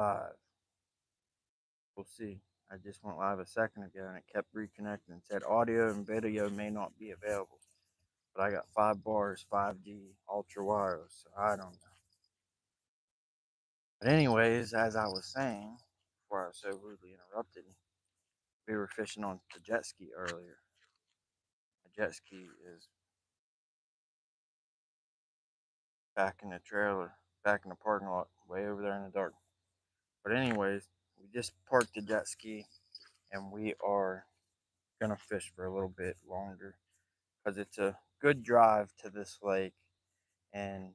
Live. We'll see. I just went live a second ago and it kept reconnecting and said audio and video may not be available. But I got 5 bars, 5G, ultra wireless, so I don't know. But anyways, as I was saying, before I was so rudely interrupted, we were fishing on the jet ski earlier. A jet ski is back in the trailer, back in the parking lot, way over there in the dark. But anyways, we just parked the jet ski and we are gonna fish for a little bit longer because it's a good drive to this lake, and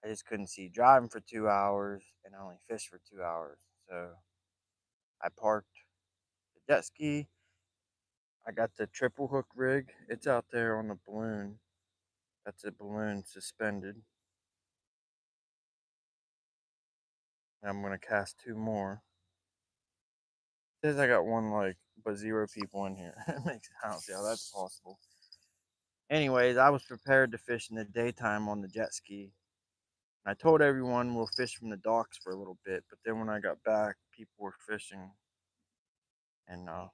I just couldn't see driving for 2 hours and only fish for 2 hours. So I parked the jet ski. I got the triple hook rig. It's out there on the balloon. That's a balloon suspended. And I'm gonna cast 2 more. It says I got one like, but 0 people in here. It makes I don't see how that's possible. Anyways, I was prepared to fish in the daytime on the jet ski. I told everyone we'll fish from the docks for a little bit, but then when I got back, people were fishing, and I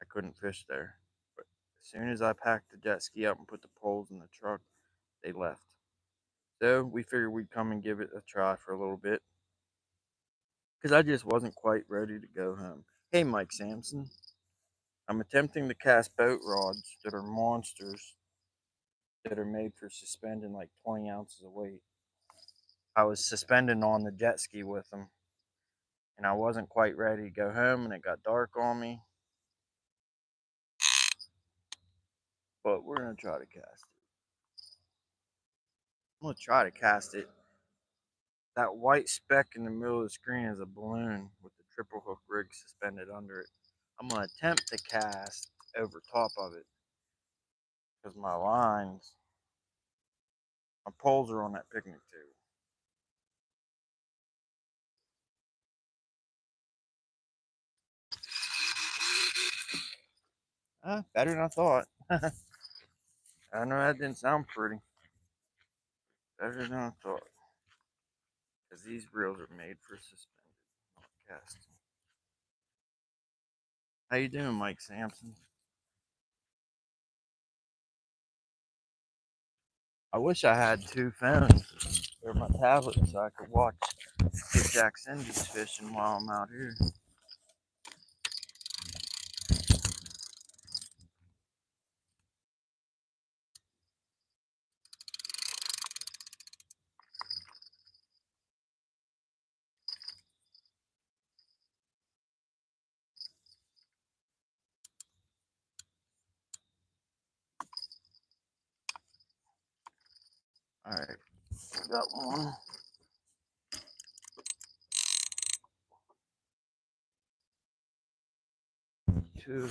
couldn't fish there. But as soon as I packed the jet ski up and put the poles in the truck, they left. So we figured we'd come and give it a try for a little bit, because I just wasn't quite ready to go home. Hey, Mike Sampson. I'm attempting to cast boat rods that are monsters that are made for suspending like 20 ounces of weight. I was suspending on the jet ski with them, and I wasn't quite ready to go home, and it got dark on me. But we're gonna try to cast it. I'm gonna try to cast it. That white speck in the middle of the screen is a balloon with the triple hook rig suspended under it. I'm gonna attempt to cast over top of it because my poles are on that picnic table. Better than I thought. I know that didn't sound pretty. Better than I thought. Because these reels are made for suspended, not casting. How you doing, Mike Sampson? I wish I had 2 phones or my tablet so I could watch Skipjack Cindy's fishing while I'm out here. Alright, got one. Two.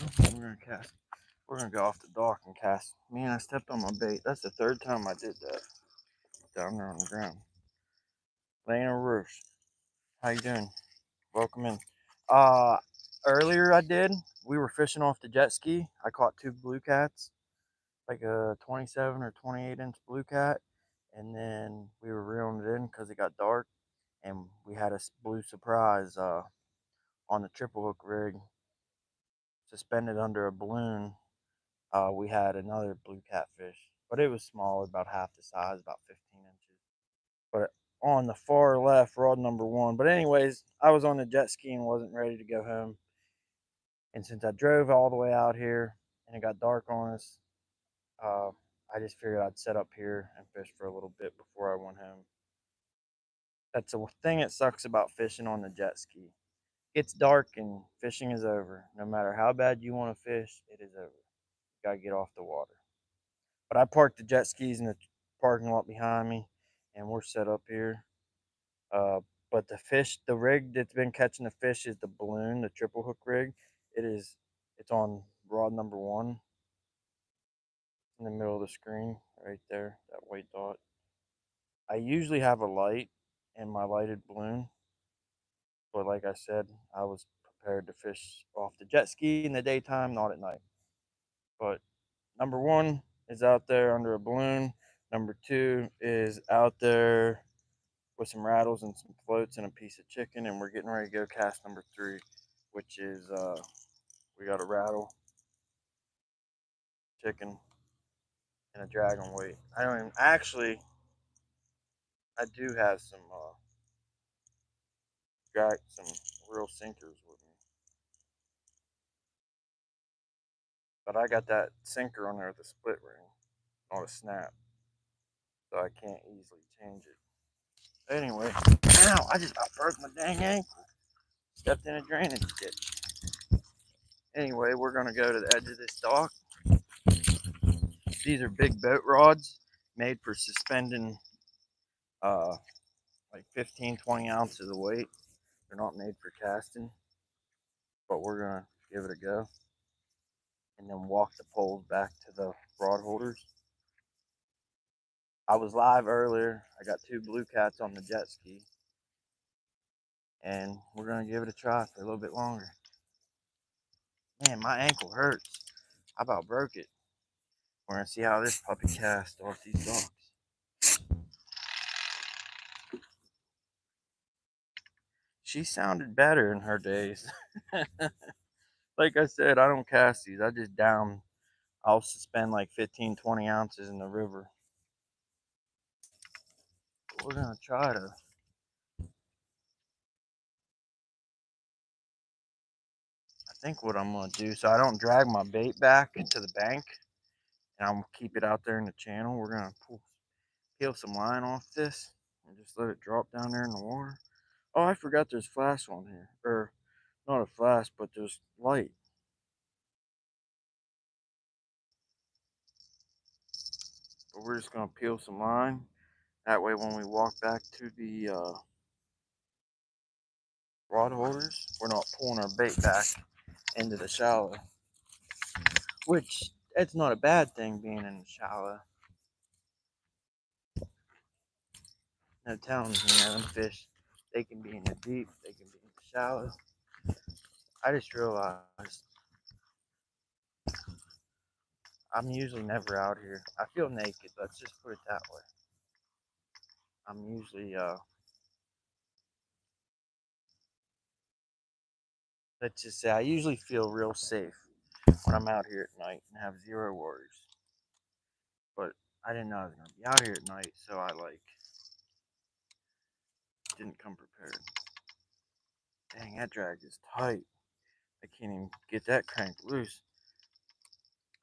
We're gonna go off the dock and cast. Man, I stepped on my bait. That's the 3rd time I did that. Down there on the ground. Lana Roosh. How you doing? Welcome in. Uh Earlier I did. We were fishing off the jet ski. I caught 2 blue cats, like a 27 or 28-inch blue cat, and then we were reeling it in because it got dark, and we had a blue surprise on the triple hook rig, suspended under a balloon. We had another blue catfish, but it was small, about half the size, about 15 inches. But on the far left, rod number 1. But anyways, I was on the jet ski and wasn't ready to go home. And since I drove all the way out here and it got dark on us, uh, I just figured I'd set up here and fish for a little bit before I went home. That's a thing that sucks about fishing on the jet ski. It's dark and fishing is over. No matter how bad you want to fish, it is over. You gotta get off the water. But I parked the jet skis in the parking lot behind me, and we're set up here. Uh, but the rig that's been catching the fish is the balloon, the triple hook rig. It's on rod number 1 in the middle of the screen, right there, that white dot. I usually have a light in my lighted balloon, but like I said, I was prepared to fish off the jet ski in the daytime, not at night. But number 1 is out there under a balloon. Number 2 is out there with some rattles and some floats and a piece of chicken, and we're getting ready to go cast number 3, which is we got a rattle, chicken, and a dragon weight. I don't even actually. I do have some real sinkers with me, but I got that sinker on there with a split ring, not a snap, so I can't easily change it. Anyway, ow! I just about broke my dang ankle. Stepped in a drainage ditch. Anyway, we're gonna go to the edge of this dock. These are big boat rods made for suspending uh, like 15, 20 ounces of weight. They're not made for casting, but we're gonna give it a go and then walk the poles back to the rod holders. I was live earlier. I got 2 blue cats on the jet ski, and we're gonna give it a try for a little bit longer. Man, my ankle hurts. I about broke it. We're gonna see how this puppy casts off these docks. She sounded better in her days. Like I said, I don't cast these. I just down. I'll suspend like 15, 20 ounces in the river. But we're gonna try to. I think what I'm gonna do, so I don't drag my bait back to the bank, and I'm gonna keep it out there in the channel. We're gonna peel some line off this and just let it drop down there in the water. Oh, I forgot there's flash on here, or not a flash, but there's light. But we're just gonna peel some line. That way, when we walk back to the rod holders, we're not pulling our bait back into the shallow. Which, it's not a bad thing being in the shallow. No telling, them fish, they can be in the deep, they can be in the shallow. I just realized I'm usually never out here. I feel naked, let's just put it that way. I'm usually, let's just say, I usually feel real safe when I'm out here at night and have zero worries. But I didn't know I was going to be out here at night, so I, didn't come prepared. Dang, that drag is tight. I can't even get that cranked loose.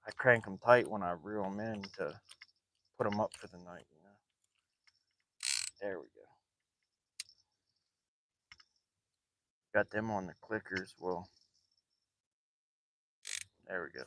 I crank them tight when I reel them in to put them up for the night, There we go. Got them on the clickers. Well, there we go.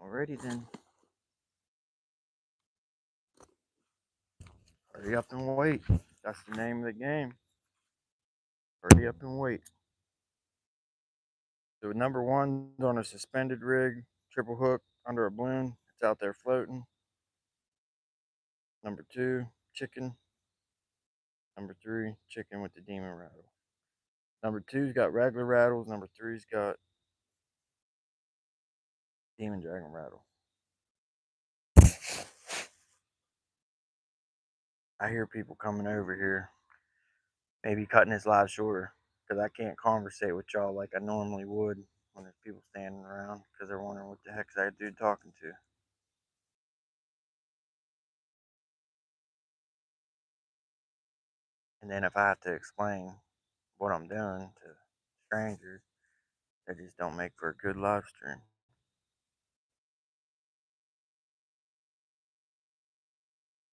Alrighty then. Hurry up and wait. That's the name of the game. Hurry up and wait. So number 1's on a suspended rig, triple hook under a balloon. It's out there floating. Number 2, chicken. Number 3, chicken with the demon rattle. Number 2's got regular rattles. Number 3's got demon dragon rattle. I hear people coming over here, maybe cutting this live shorter, because I can't conversate with y'all like I normally would when there's people standing around, because they're wondering what the heck's that dude talking to. And then if I have to explain what I'm doing to strangers, that just don't make for a good live stream.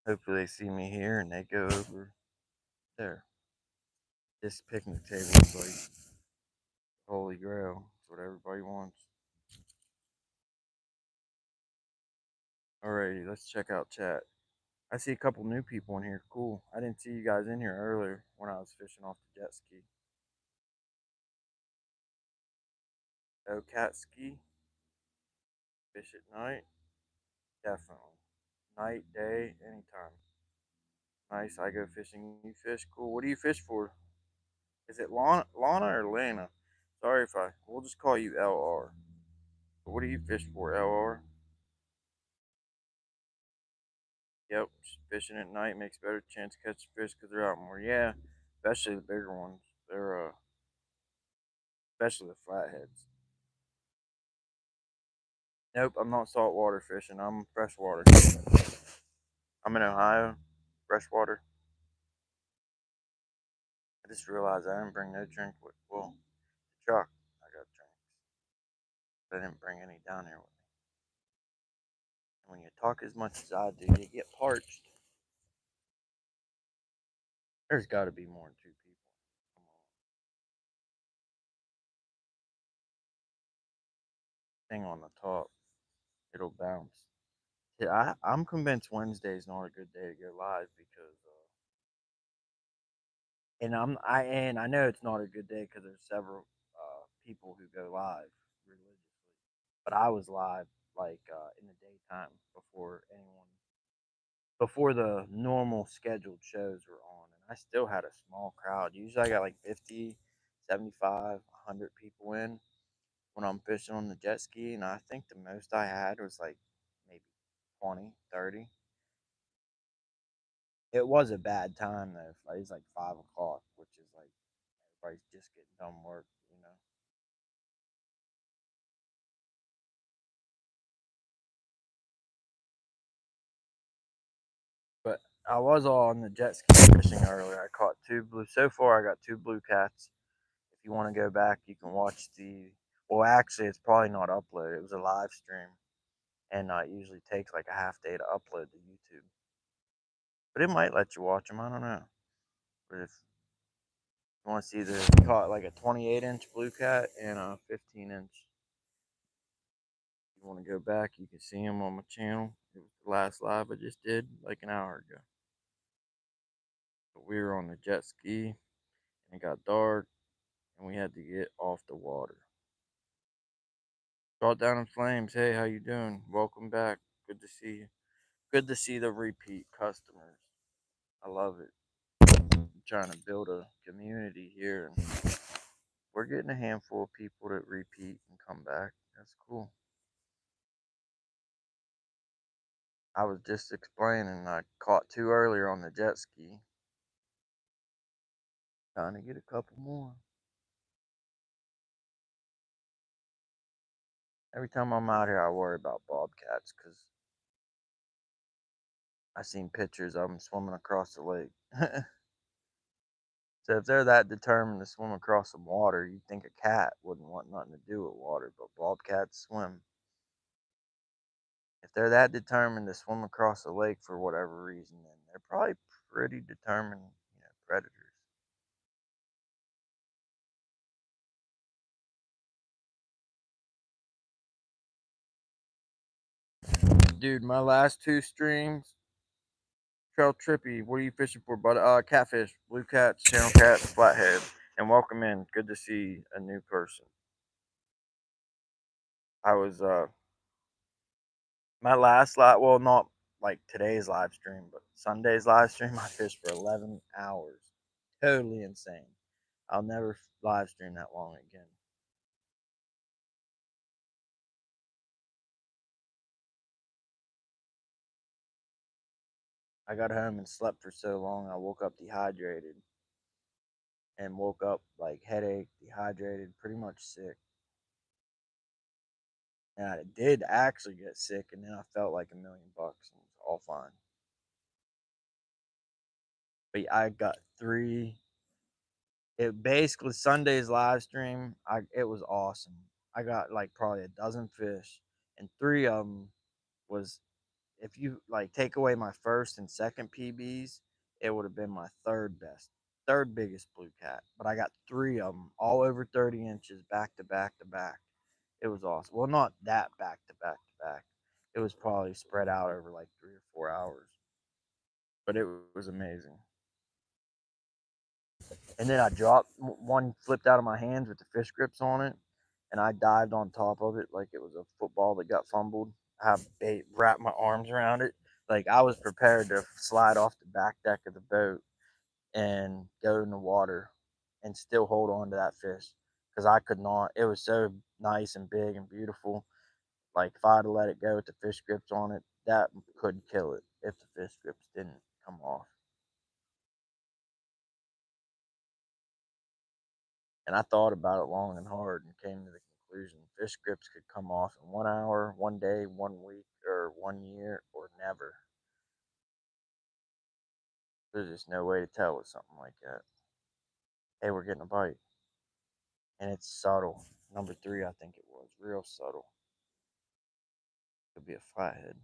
Hopefully they see me here and they go over there. This picnic table is like holy grail. It's what everybody wants. Alrighty, let's check out chat. I see a couple new people in here. Cool. I didn't see you guys in here earlier when I was fishing off the jet ski. Oh, cat ski. Fish at night. Definitely. Night, day, anytime. Nice. I go fishing. You fish. Cool. What do you fish for? Is it Lana or Lana? Sorry if I. We'll just call you LR. What do you fish for, LR? Yep. Just fishing at night makes better chance to catch fish because they're out more. Yeah. Especially the bigger ones. They're especially the flatheads. Nope. I'm not saltwater fishing. I'm freshwater. I'm in Ohio. Freshwater. I just realized I didn't bring no drink with. Well, the truck. I got drinks. But I didn't bring any down here with me. And when you talk as much as I do, you get parched. There's got to be more than two people. Come on. Thing on the top. It'll bounce. Yeah, I'm convinced Wednesday's not a good day to go live because, and I know it's not a good day because there's several people who go live religiously, but I was live like in the daytime before the normal scheduled shows were on, and I still had a small crowd. Usually I got like 50, 75, 100 people in when I'm fishing on the jet ski, and I think the most I had was like maybe 20, 30. It was a bad time though. Like, it's like 5 o'clock, which is like everybody's just getting done work, you know. But I was on the jet ski fishing earlier. I caught two blue. So far, I got two blue cats. If you want to go back, you can watch the. Well, actually, it's probably not uploaded. It was a live stream, and it usually takes like a half day to upload to YouTube. But it might let you watch them. I don't know. But if you want to see the caught like a 28-inch blue cat and a 15-inch. If you want to go back, you can see them on my channel. It was the last live I just did like an hour ago. But we were on the jet ski and it got dark and we had to get off the water. Brought down in flames. Hey, how you doing? Welcome back. Good to see you. Good to see the repeat customers. I love it. I'm trying to build a community here and we're getting a handful of people that repeat and come back. That's cool. I was just explaining I caught two earlier on the jet ski. Trying to get a couple more. Every time I'm out here, I worry about bobcats because I seen pictures of them swimming across the lake. So if they're that determined to swim across some water, you'd think a cat wouldn't want nothing to do with water, but bobcats swim. If they're that determined to swim across the lake for whatever reason, then they're probably pretty determined, predators. Dude, my last two streams, Trail Trippy, what are you fishing for, bud? Catfish, blue cats, channel cats, flathead. And welcome in. Good to see a new person. I was my last live, well, not like today's live stream, but Sunday's live stream, I fished for 11 hours. Totally insane. I'll never live stream that long again. I got home and slept for so long, I woke up dehydrated and woke up like headache, dehydrated, pretty much sick. And I did actually get sick, and then I felt like $1,000,000 and it was all fine. But I got three. It basically Sunday's live stream. It was awesome. I got like probably a dozen fish, and three of them was if you like take away my first and second PBs, it would have been my third biggest blue cat. But I got three of them, all over 30 inches, back to back to back. It was awesome. Well, not that back to back to back. It was probably spread out over like 3 or 4 hours, but it was amazing. And then I dropped one, flipped out of my hands with the fish grips on it, and I dived on top of it like it was a football that got fumbled. I bait, wrapped my arms around it, Like I was prepared to slide off the back deck of the boat and go in the water and still hold on to that fish because I could not. It was so nice and big and beautiful. Like if I had to let it go with the fish grips on it, that could kill it if the fish grips didn't come off. And I thought about it long and hard and came to the conclusion fish grips could come off in 1 hour, 1 day, 1 week, or 1 year, or never. There's just no way to tell with something like that. Hey, we're getting a bite. And it's subtle. Number three, I think it was. Real subtle. Could be a flathead.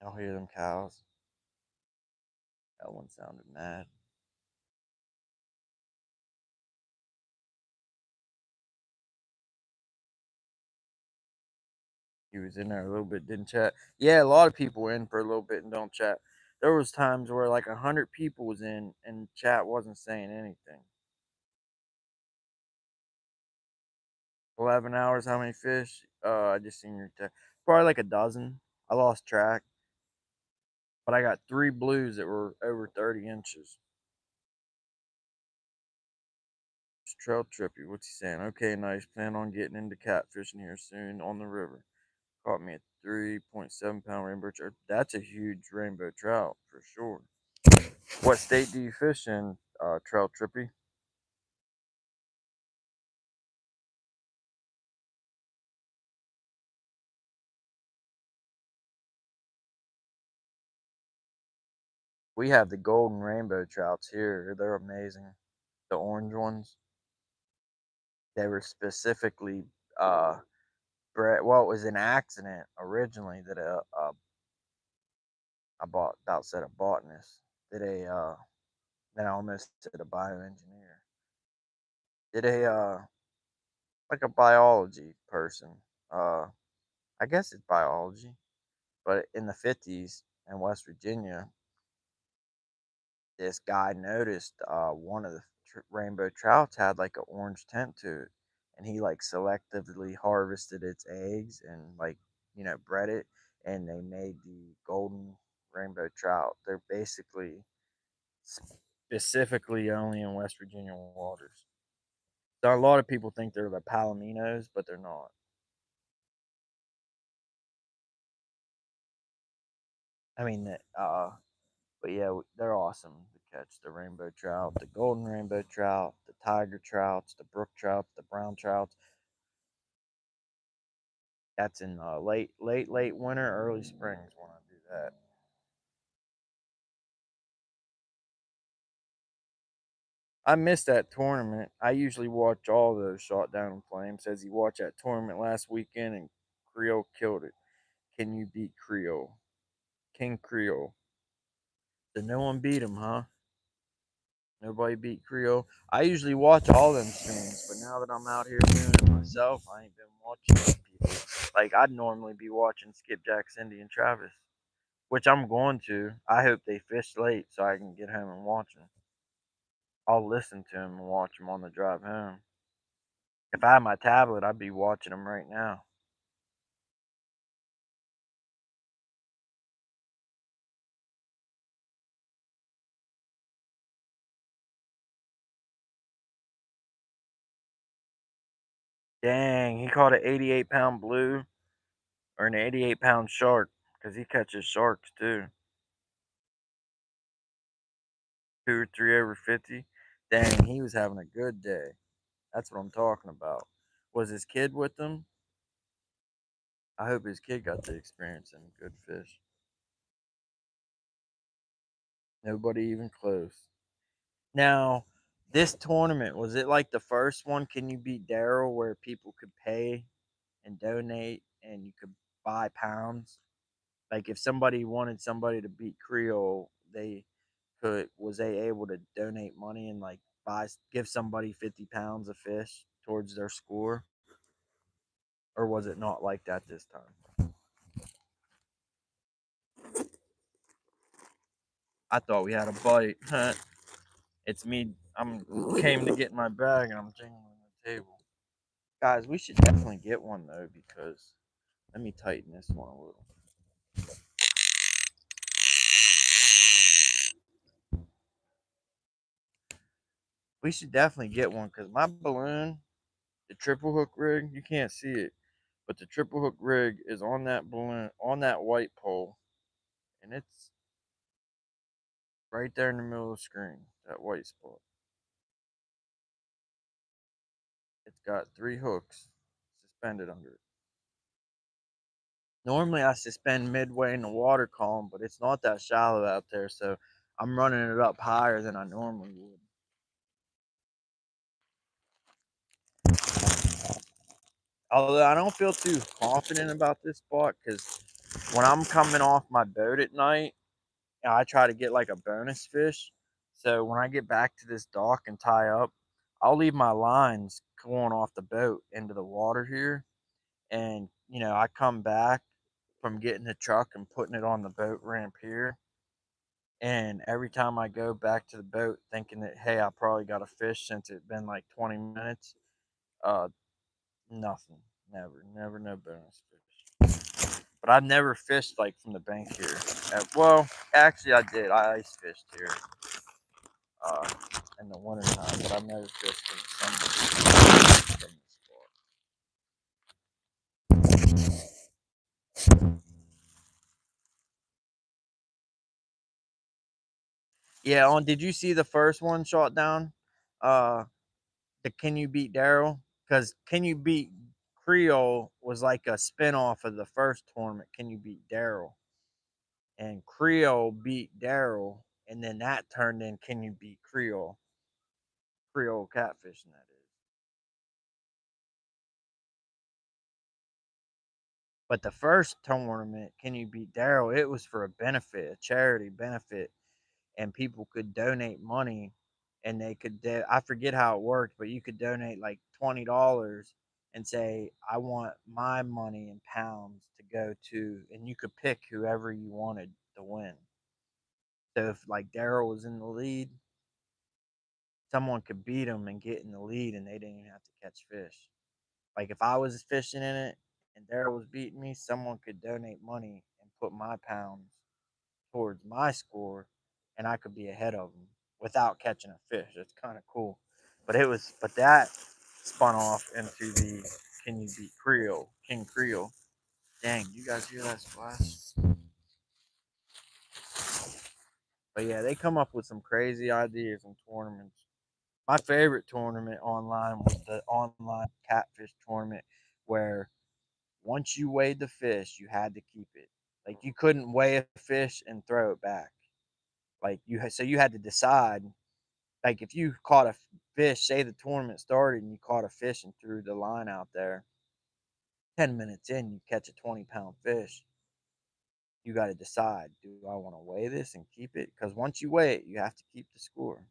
Y'all hear them cows? That one sounded mad. He was in there a little bit, didn't chat. Yeah, a lot of people were in for a little bit and don't chat. There was times where like 100 people was in and chat wasn't saying anything. 11 hours, how many fish? I just seen your text. Probably like a dozen. I lost track, but I got 3 blues that were over 30 inches. It's Trail Trippy, what's he saying? Okay, nice. Plan on getting into catfishing here soon on the river. Caught me a 3.7 pound rainbow trout. That's a huge rainbow trout for sure. What state do you fish in, Trail Trippy? We have the golden rainbow trouts here. They're amazing. The orange ones. They were specifically bred. Well, it was an accident originally that I bought. About said a botanist. Did a then I almost said a bioengineer. Did a like a biology person. Uh, I guess it's biology, but in the 50s in West Virginia, this guy noticed one of the rainbow trouts had like an orange tint to it, and he like selectively harvested its eggs and like bred it, and they made the golden rainbow trout. They're basically specifically only in West Virginia waters. So a lot of people think they're the palominos, but they're not. I mean, but yeah, they're awesome to catch. The rainbow trout, the golden rainbow trout, the tiger trouts, the brook trouts, the brown trouts. That's in late winter, early springs when I do that. I missed that tournament. I usually watch all those shot down in flames. Says he watched that tournament last weekend and Creole killed it. Can you beat Creole? King Creole. Did no one beat him, huh? Nobody beat Creole. I usually watch all them streams, but now that I'm out here doing it myself, I ain't been watching those people. Like I'd normally be watching Skipjack, Cindy, and Travis, which I'm going to. I hope they fish late so I can get home and watch them. I'll listen to them and watch them on the drive home. If I had my tablet, I'd be watching them right now. Dang, he caught an 88-pound blue or an 88-pound shark because he catches sharks too. 2 or 3 over 50. Dang, he was having a good day. That's what I'm talking about. Was his kid with him? I hope his kid got to experience some good fish. Nobody even close. Now, this tournament, was it like the first one? Can you beat Daryl where people could pay and donate and you could buy pounds? Like if somebody wanted somebody to beat Creole, they could was they able to donate money and like give somebody 50 pounds of fish towards their score? Or was it not like that this time? I thought we had a bite. It's me. I'm came to get my bag and I'm jingling the table. Guys, we should definitely get one though, because let me tighten this one a little. We should definitely get one because my balloon, the triple hook rig, you can't see it, but the triple hook rig is on that balloon, on that white pole, and it's right there in the middle of the screen, that white spot. It's got 3 hooks suspended under it. Normally I suspend midway in the water column, but it's not that shallow out there, so I'm running it up higher than I normally would. Although I don't feel too confident about this spot, because when I'm coming off my boat at night, I try to get like a bonus fish. So when I get back to this dock and tie up, I'll leave my lines going off the boat into the water here. And, I come back from getting the truck and putting it on the boat ramp here. And every time I go back to the boat thinking that, hey, I probably got a fish since it's been like 20 minutes, uh, nothing. Never, no bonus fish. But I've never fished like from the bank here. Well, actually, I did. I ice fished here uh, in the wintertime, but I've never fished in the summer. Yeah, did you see the first one shot down? Uh, the Can You Beat Daryl? Because Can You Beat Creole was like a spinoff of the first tournament, Can You Beat Daryl? And Creole beat Daryl, and then that turned in Can You Beat Creole? Creole catfishing, that is. But the first tournament, Can You Beat Daryl? It was for a benefit, a charity benefit, and people could donate money, and they could. I forget how it worked, but you could donate like $20 and say, "I want my money in pounds to go to," and you could pick whoever you wanted to win. So if like Daryl was in the lead, someone could beat him and get in the lead, and they didn't even have to catch fish. Like if I was fishing in it and Daryl was beating me, someone could donate money and put my pounds towards my score, and I could be ahead of him without catching a fish. It's kind of cool. But that spun off into the Can You Beat Creole, King Creole. Dang, you guys hear that splash? But yeah, they come up with some crazy ideas in tournaments. My favorite tournament online was the online catfish tournament, where once you weighed the fish, you had to keep it. Like you couldn't weigh a fish and throw it back. So you had to decide. Like if you caught a fish, say the tournament started and you caught a fish and threw the line out there, 10 minutes in, you catch a 20-pound fish. You got to decide: do I want to weigh this and keep it? Because once you weigh it, you have to keep the score,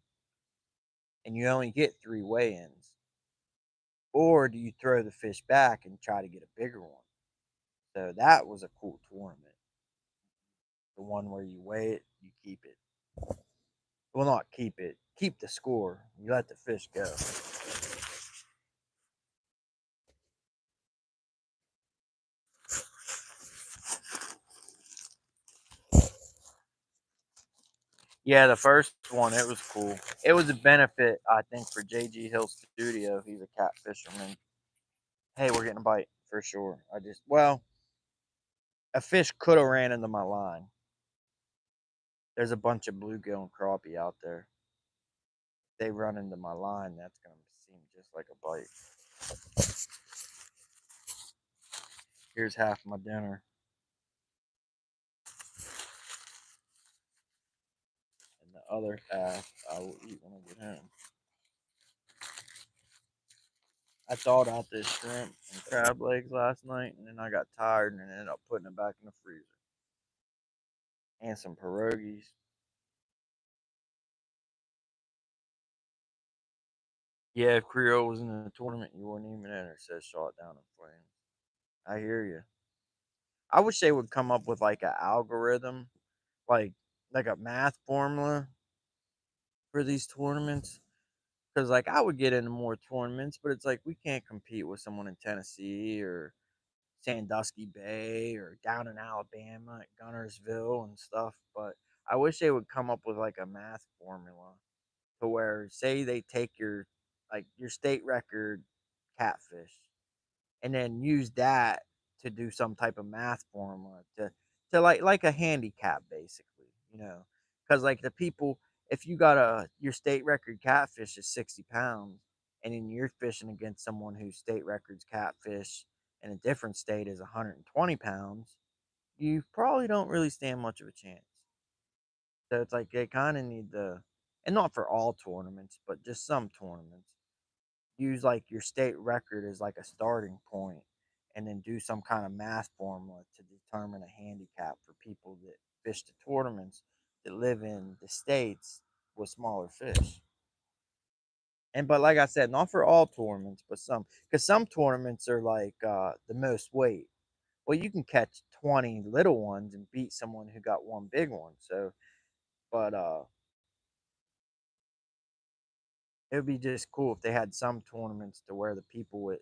and you only get 3 weigh-ins. Or do you throw the fish back and try to get a bigger one? So that was a cool tournament. The one where you weigh it, you keep it. Well, not keep it, keep the score. You let the fish go. Yeah, the first one, it was cool. It was a benefit, I think, for JG Hill Studio. He's a cat fisherman. Hey, we're getting a bite for sure. A fish could have ran into my line. There's a bunch of bluegill and crappie out there. They run into my line, that's going to seem just like a bite. Here's half my dinner. And the other half I will eat when I get home. I thawed out this shrimp and crab legs last night, and then I got tired and ended up putting it back in the freezer. And some pierogies. Yeah, if Creole was in the tournament, you wouldn't even enter. Says shot down in flames. I hear you. I wish they would come up with like an algorithm, like like a math formula for these tournaments. Because like I would get into more tournaments, but it's like we can't compete with someone in Tennessee or Sandusky Bay or down in Alabama at Gunnersville and stuff. But I wish they would come up with like a math formula to where, say, they take your like your state record catfish and then use that to do some type of math formula to like a handicap basically, because like the people, if you got a your state record catfish is 60 pounds and then you're fishing against someone whose state record's catfish in a different state is 120 pounds, you probably don't really stand much of a chance. So it's like they kind of need the, and not for all tournaments but just some tournaments, use like your state record as like a starting point and then do some kind of math formula to determine a handicap for people that fish the tournaments that live in the states with smaller fish. And but like I said, not for all tournaments, but some, because some tournaments are like the most weight. Well, you can catch 20 little ones and beat someone who got one big one. So, but it would be just cool if they had some tournaments to where the people with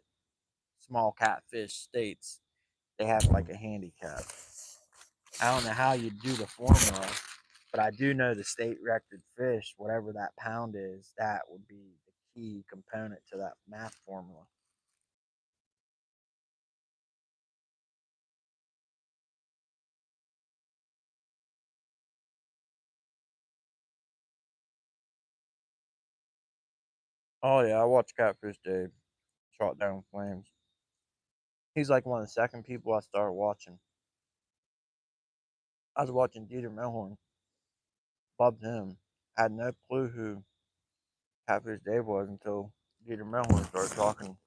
small catfish states, they have like a handicap. I don't know how you do the formula, but I do know the state record fish, whatever that pound is, that would be the key component to that math formula. Oh yeah, I watched Catfish Dave shot down flames. He's like one of the second people I started watching. I was watching Dieter Melhorn, loved him. Had no clue who Catfish Dave was until Dieter Melhorn started talking.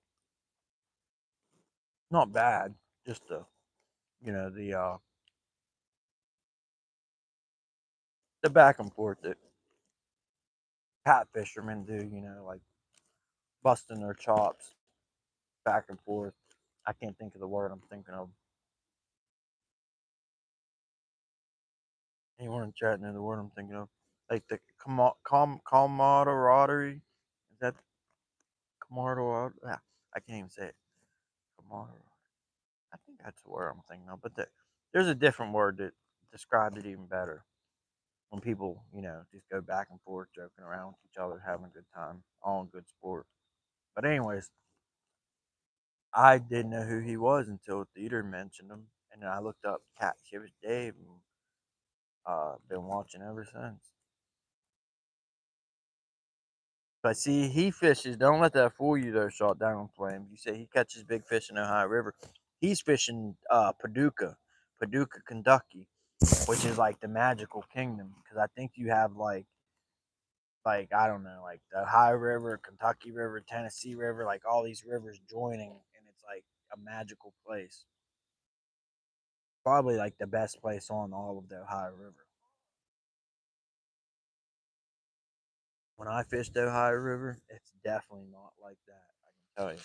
Not bad, just the back and forth that cat fishermen do, like busting their chops back and forth. I can't think of the word I'm thinking of. Anyone in chat know the word I'm thinking of? Like the camaraderie. Is that camaraderie? Yeah, I can't even say it. Camaraderie. I think that's the word I'm thinking of. But there's a different word that describes it even better. When people, just go back and forth, joking around with each other, having a good time, all in good sport. But anyways, I didn't know who he was until Theater mentioned him, and then I looked up Cat Shivers Dave, and been watching ever since. But see, he fishes. Don't let that fool you, though. Shot down on flames. You say he catches big fish in the Ohio River. He's fishing Paducah, Kentucky, which is like the magical kingdom. Because I think you have like I don't know, like the Ohio River, Kentucky River, Tennessee River, like all these rivers joining, and it's like a magical place. Probably like the best place on all of the Ohio River. When I fished the Ohio River, it's definitely not like that. I can tell you.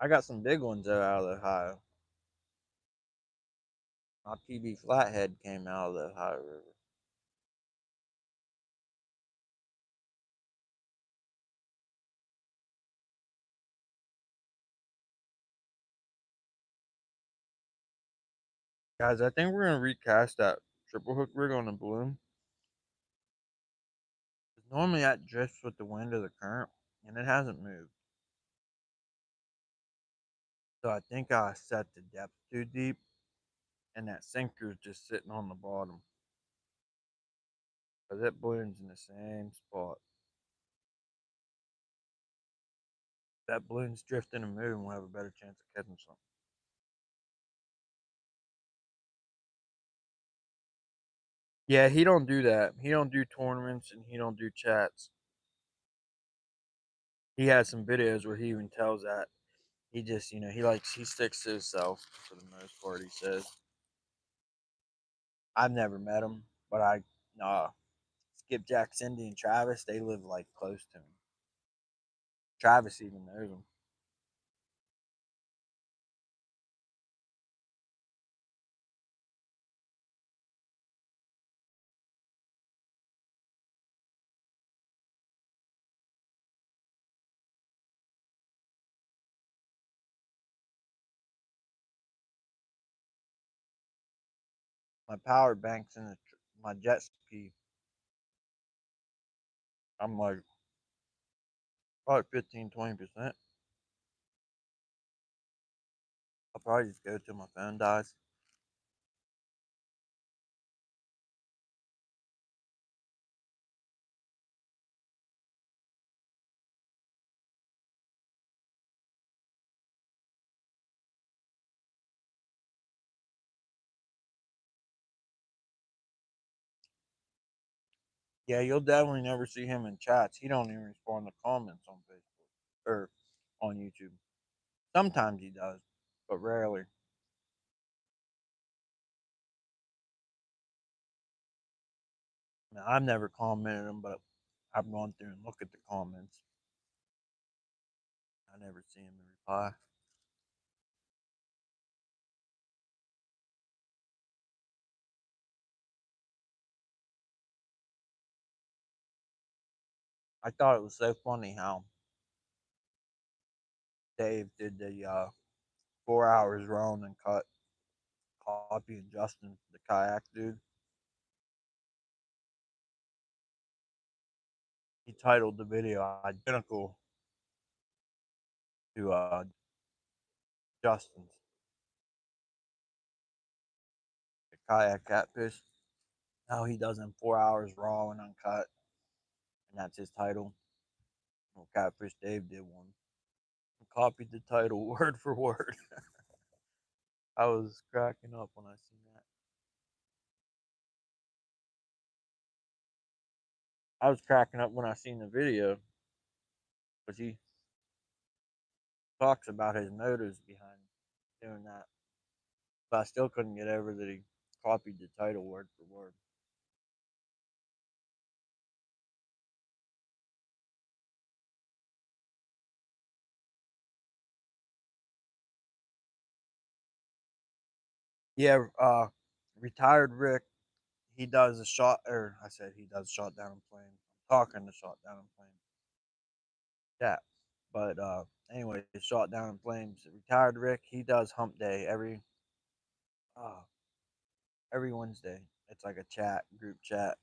I got some big ones though out of the Ohio. My PB Flathead came out of the Ohio River. Guys, I think we're gonna recast that triple hook rig on the balloon. Normally that drifts with the wind or the current, and it hasn't moved. So I think I set the depth too deep, and that sinker's just sitting on the bottom. But that balloon's in the same spot. If that balloon's drifting and moving, we'll have a better chance of catching something. Yeah, he don't do that. He don't do tournaments and he don't do chats. He has some videos where he even tells that. He just, he sticks to himself for the most part, he says. I've never met him, but Skipjack, Cindy, and Travis, they live like close to him. Travis even knows him. my power bank's in my jet ski. I'm like probably 15-20%. I'll probably just go till my phone dies. Yeah, you'll definitely never see him in chats. He don't even respond to comments on Facebook or on YouTube. Sometimes he does, but rarely. Now, I've never commented him, but I've gone through and looked at the comments. I never see him reply. I thought it was so funny how Dave did the 4 hours wrong and cut Copy and Justin, the kayak dude. He titled the video identical to Justin's, the kayak Catfish. How he does in 4 hours raw and uncut, and that's his title. Well, Catfish Dave did one. He copied the title word for word. I was cracking up when I seen that. I was cracking up when I seen the video, but he talks about his motives behind doing that. But I still couldn't get over that he copied the title word for word. Yeah, retired Rick, he does a shot, or I said he does shot down in flames. I'm talking to shot down in flames. Yeah, but anyway, shot down in flames. Retired Rick, he does hump day uh, every Wednesday. It's like a chat, group chat.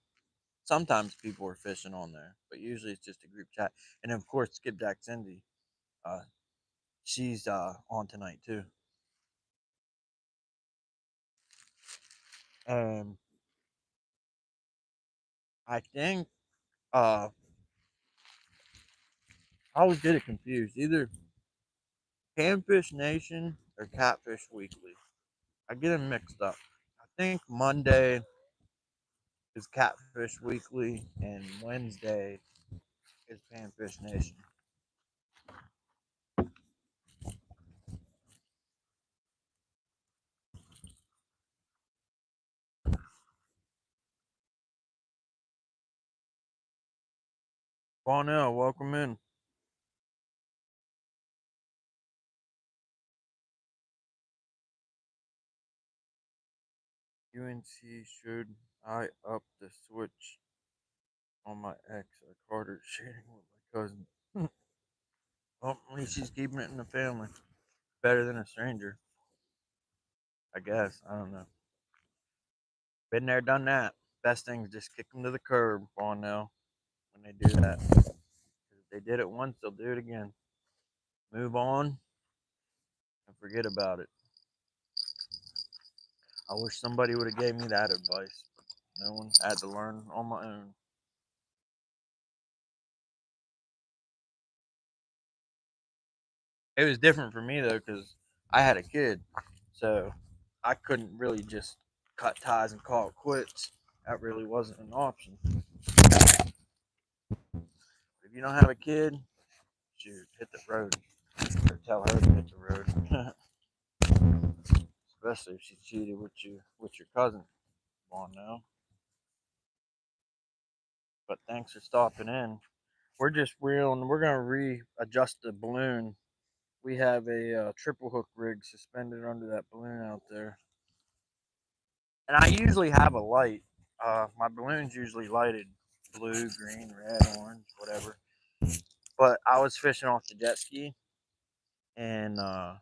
Sometimes people are fishing on there, but usually it's just a group chat. And of course, Skipjack Cindy, uh, she's on tonight too. Um, I think uh, I always get it confused. Either Panfish Nation or Catfish Weekly. I get them mixed up. I think Monday is Catfish Weekly and Wednesday is Panfish Nation. Cornell, welcome in. UNC should I up the switch on my ex? I caught her shooting with my cousin. Well, at least she's keeping it in the family. Better than a stranger, I guess. I don't know. Been there, done that. Best thing is just kick them to the curb on now when they do that. If they did it once, they'll do it again. Move on and forget about it. I wish somebody would have gave me that advice, but no one. Had to learn on my own. It was different for me though because I had a kid, so I couldn't really just cut ties and call it quits. That really wasn't an option. If you don't have a kid, shoot, hit the road or tell her to hit the road. Especially if she cheated with your cousin. Come on now. But thanks for stopping in. We're just reeling. We're gonna readjust the balloon. We have a triple hook rig suspended under that balloon out there, and I usually have a light. My balloon's usually lighted blue, green, red, orange, whatever. But I was fishing off the jet ski, and I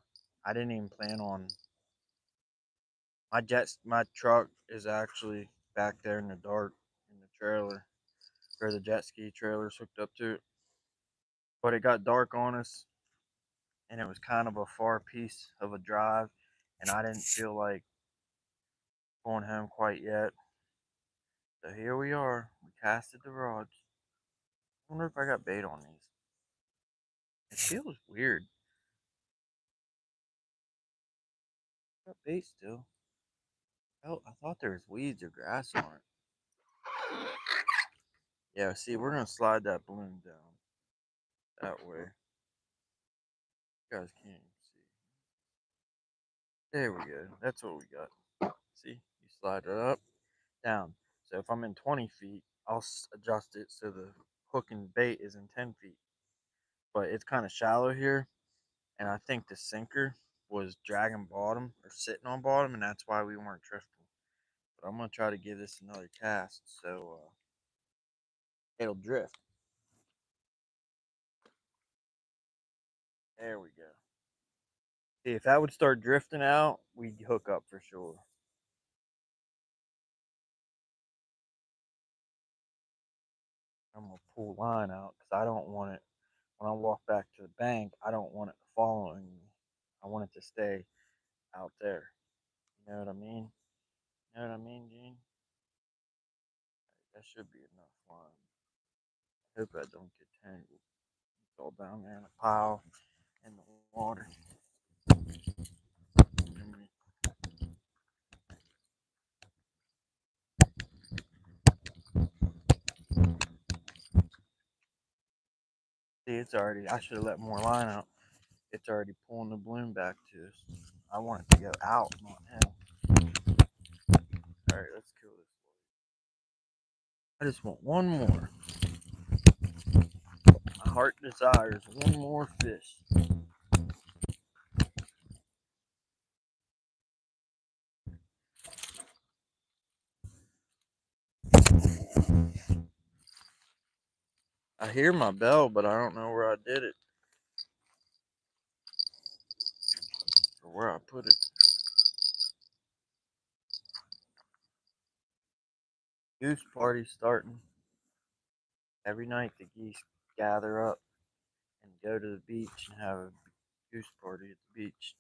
didn't even plan on My truck is actually back there in the dark in the trailer, or the jet ski trailer's hooked up to it. But it got dark on us, and it was kind of a far piece of a drive, and I didn't feel like going home quite yet. So here we are. We casted the rods. I wonder if I got bait on these. It feels weird. Got bait still. Oh, I thought there was weeds or grass on it. Yeah, see, we're gonna slide that balloon down that way. You guys can't even see. There we go. That's what we got. See, you slide it up, down. So if I'm in 20 feet, I'll adjust it so the hook and bait is in 10 feet. But it's kind of shallow here, and I think the sinker was dragging bottom or sitting on bottom, and that's why we weren't drifting. But I'm gonna try to give this another cast so it'll drift. There we go. See, if that would start drifting out, we'd hook up for sure. I'm gonna pull line out because I don't want it when I walk back to the bank. I don't want it following me. I want it to stay out there. You know what I mean? You know what I mean, Gene? That should be enough line. I hope I don't get tangled. It's all down there in a pile in the water. See, it's already. I should have let more line out. It's already pulling the balloon back to us. I want it to go out, not in. All right, let's kill this. I just want one more. My heart desires one more fish. I hear my bell, but I don't know where I did it or where I put it. Goose party starting. Every night the geese gather up and go to the beach and have a goose party at the beach.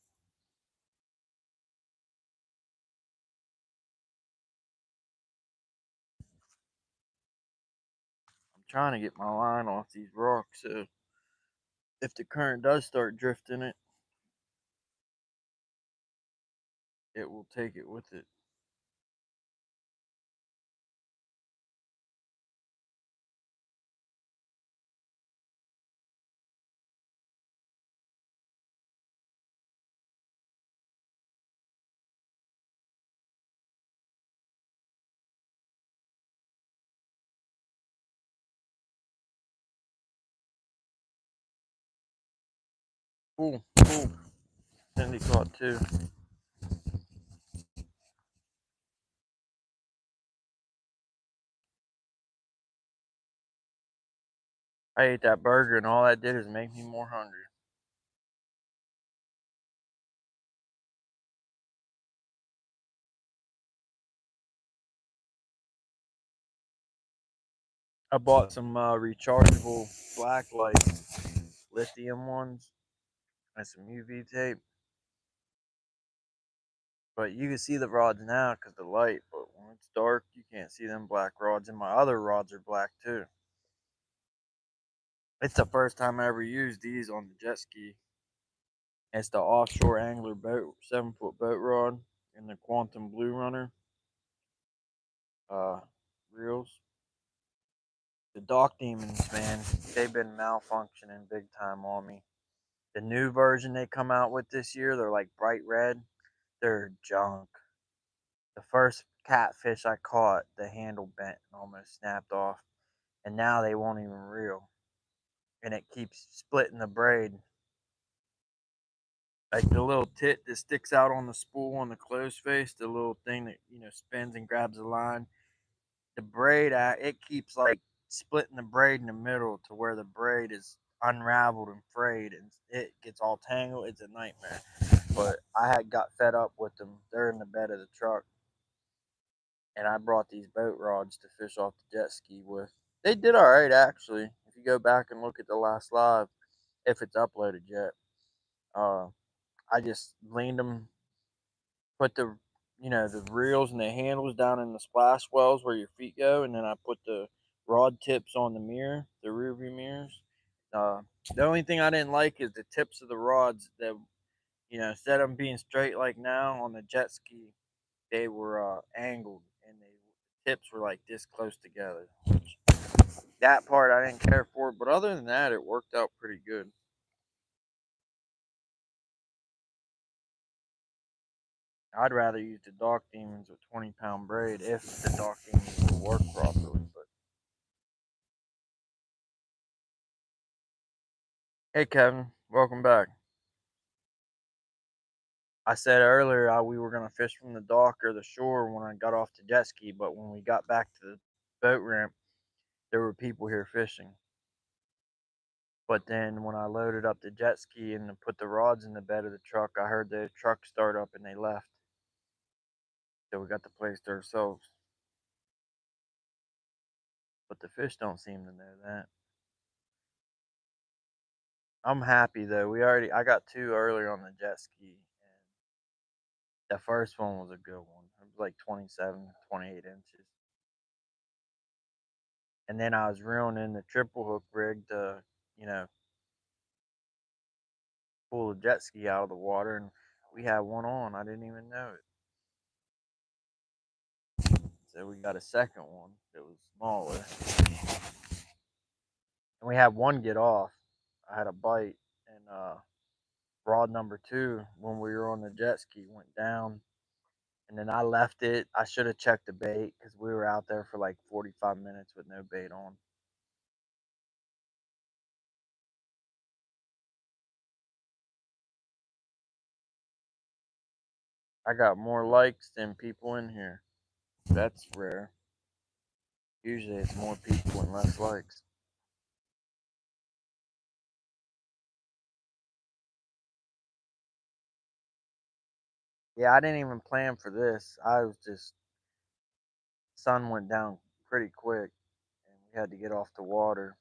I'm trying to get my line off these rocks so if the current does start drifting it, it will take it with it. Cool, cool. Cindy caught two. I ate that burger and all that did is make me more hungry. I bought some rechargeable black light lithium ones and some UV tape. But you can see the rods now because the light. But when it's dark, you can't see them black rods. And my other rods are black too. It's the first time I ever used these on the jet ski. It's the offshore angler boat, 7-foot boat rod, and the Quantum Blue Runner uh, reels. The Dock Demons, man, they've been malfunctioning big time on me. The new version they come out with this year, they're like bright red. They're junk. The first catfish I caught, the handle bent and almost snapped off, and now they won't even reel, and it keeps splitting the braid. Like the little tit that sticks out on the spool on the closed face, the little thing that spins and grabs the line. The braid, it keeps like splitting the braid in the middle to where the braid is unraveled and frayed, and it gets all tangled. It's a nightmare. but I had got fed up with them. They're in the bed of the truck, and I brought these boat rods to fish off the jet ski with. They did all right, actually. If you go back and look at the last live, if it's uploaded yet, uh, I just leaned them, put the the reels and the handles down in the splash wells where your feet go, and then I put the rod tips on the mirror, the rear view mirrors. Uh, the only thing I didn't like is the tips of the rods that instead of them being straight like now on the jet ski, they were angled and the tips were like this close together. That part I didn't care for, but other than that, it worked out pretty good. I'd rather use the Dock Demons with 20-pound braid if the Dock Demons will work properly. But hey, Kevin, welcome back. I said earlier we were going to fish from the dock or the shore when I got off the jet ski, but when we got back to the boat ramp, there were people here fishing. But then when I loaded up the jet ski and put the rods in the bed of the truck, I heard the truck start up and they left. So we got the place to ourselves. But the fish don't seem to know that. I'm happy though. I got two earlier on the jet ski, and the first one was a good one. It was like 27, 28 inches. And then I was reeling in the triple hook rig to, you know, pull the jet ski out of the water, and we had one on. I didn't even know it. So we got a second one that was smaller. And we had one get off. I had a bite, and rod number two, when we were on the jet ski, went down. And then I left it. I should have checked the bait because we were out there for like 45 minutes with no bait on. I got more likes than people in here. That's rare. Usually it's more people and less likes. Yeah, I didn't even plan for this. I was just, sun went down pretty quick and we had to get off the water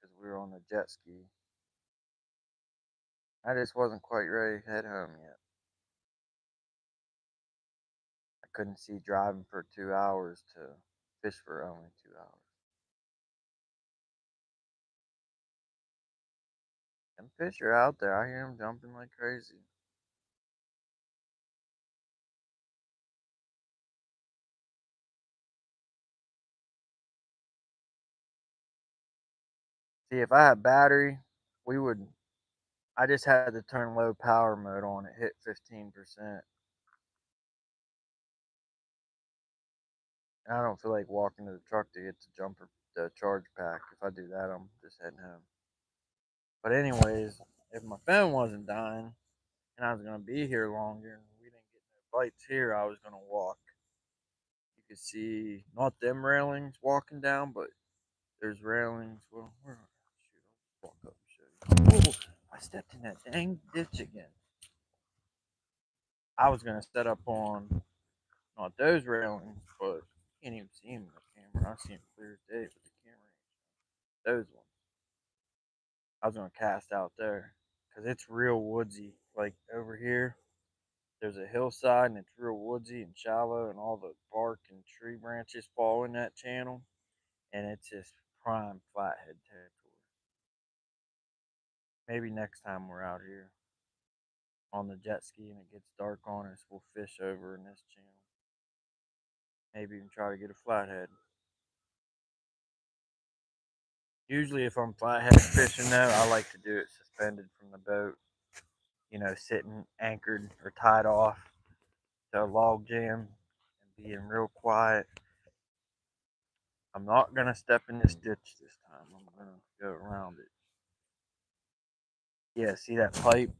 because we were on the jet ski. I just wasn't quite ready to head home yet. I couldn't see driving for 2 hours to fish for only 2 hours. And fish are out there. I hear them jumping like crazy. See, if I had battery, we would. I just had to turn low power mode on. It hit 15%. And I don't feel like walking to the truck to get the charge pack. If I do that, I'm just heading home. But anyways, if my phone wasn't dying and I was gonna be here longer and we didn't get no bites here, I was gonna walk. You could see not them railings walking down, but there's railings. Well, shoot, I'll walk up and show you. Oh, I stepped in that dang ditch again. I was gonna set up on not those railings, but you can't even see them in the camera. I see them clear as day with the camera. Those ones. I was gonna cast out there because it's real woodsy. Like over here, there's a hillside and it's real woodsy and shallow, and all the bark and tree branches fall in that channel, and it's just prime flathead territory. Maybe next time we're out here on the jet ski and it gets dark on us, we'll fish over in this channel. Maybe even try to get a flathead. Usually, if I'm flathead fishing, though, I like to do it suspended from the boat. Sitting anchored or tied off to a log jam and being real quiet. I'm not gonna step in this ditch this time. I'm gonna go around it. Yeah, see that pipe?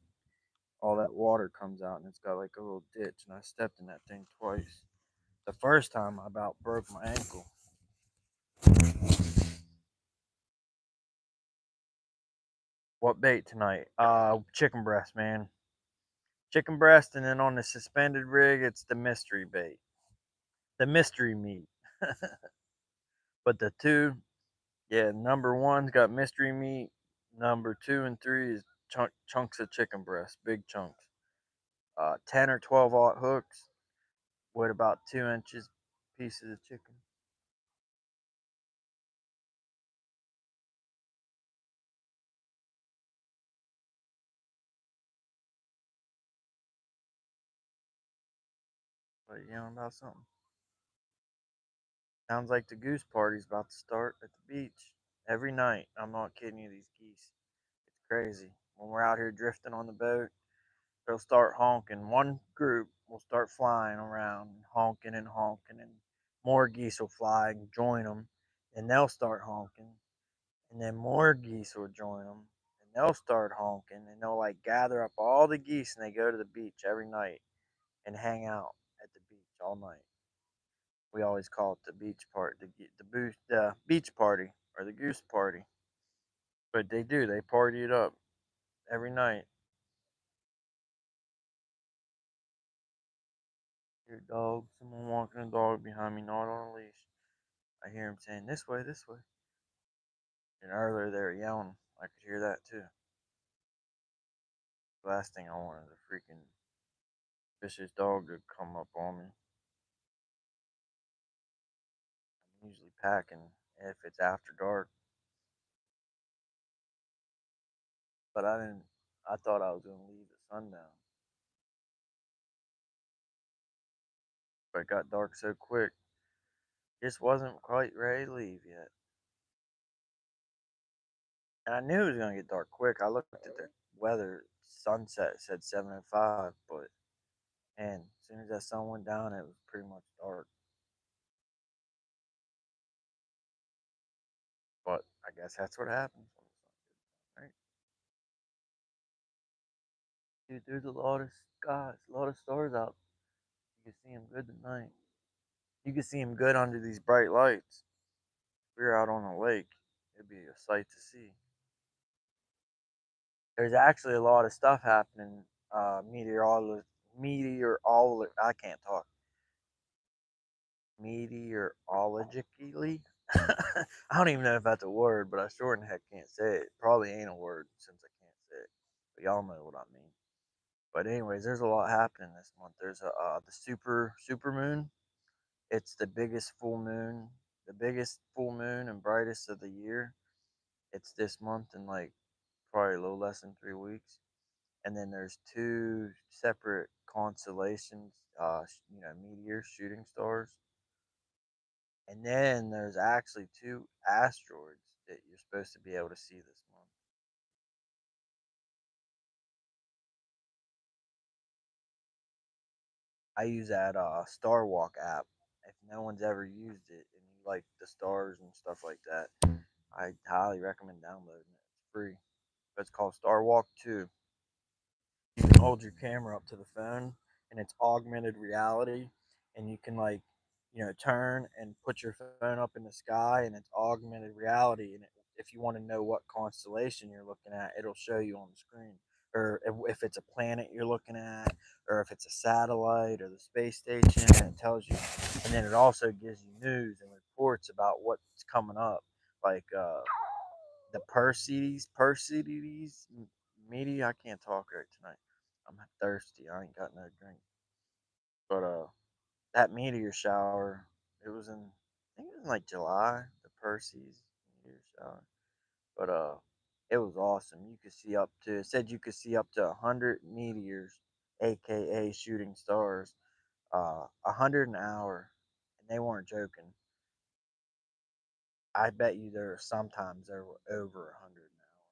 All that water comes out and it's got like a little ditch, and I stepped in that thing twice. The first time I about broke my ankle. What bait tonight? Chicken breast, man. chicken breast, and then on the suspended rig, it's the mystery bait, the mystery meat. But the two, yeah, number one's got mystery meat. Number two and three is chunks of chicken breast, big chunks. 10 or 12 aught hooks with about 2 inches pieces of chicken. But you know about something? Sounds like the goose party's about to start at the beach every night. I'm not kidding you. These geese, it's crazy. When we're out here drifting on the boat, they'll start honking. One group will start flying around, honking, and more geese will fly and join them, and they'll start honking, and then more geese will join them, and they'll start honking, and they'll like gather up all the geese, and they go to the beach every night and hang out at the beach all night. We always call it the beach part, the beach party or the goose party, but they do. They party it up every night. Your dog, someone walking a dog behind me, not on a leash. I hear him saying, "This way, this way." And earlier they were yelling. I could hear that too. The last thing I want is a freaking vicious dog to come up on me. I'm usually packing if it's after dark, but I didn't. I thought I was gonna leave at sundown, but it got dark so quick. Just wasn't quite ready to leave yet. And I knew it was gonna get dark quick. I looked at the weather. Sunset said 7:05, but and as soon as that sun went down, it was pretty much dark. But I guess that's what happens when the sun goes down, right? Dude, there's a lot of skies, a lot of stars out. You can see them good tonight. You can see them good under these bright lights. If we were out on a lake, it'd be a sight to see. There's actually a lot of stuff happening. I can't talk. Meteorologically. I don't even know if that's a word, but I sure in heck can't say it. Probably ain't a word since I can't say it. But y'all know what I mean. But anyways, there's a lot happening this month. There's the super moon. It's the biggest full moon and brightest of the year. It's this month in like probably a little less than 3 weeks. And then there's two separate constellations, meteors, shooting stars. And then there's actually two asteroids that you're supposed to be able to see this month. I use that Star Walk app. If no one's ever used it and you like the stars and stuff like that, I highly recommend downloading it. It's free. But it's called Star Walk 2. You can hold your camera up to the phone and it's augmented reality, and you can like turn and put your phone up in the sky and it's augmented reality, and if you want to know what constellation you're looking at, it'll show you on the screen, or if it's a planet you're looking at, or if it's a satellite or the space station, and it tells you. And then it also gives you news and reports about what's coming up, like the Perseus media. I can't talk right tonight. I'm thirsty. I ain't got no drink. But that meteor shower, it was in, I think it was in like July. The Perseus meteor shower. But it was awesome. You could see up to. It said you could see up to 100 meteors, aka shooting stars, 100 an hour, and they weren't joking. I bet you there are sometimes there were over 100 an hour,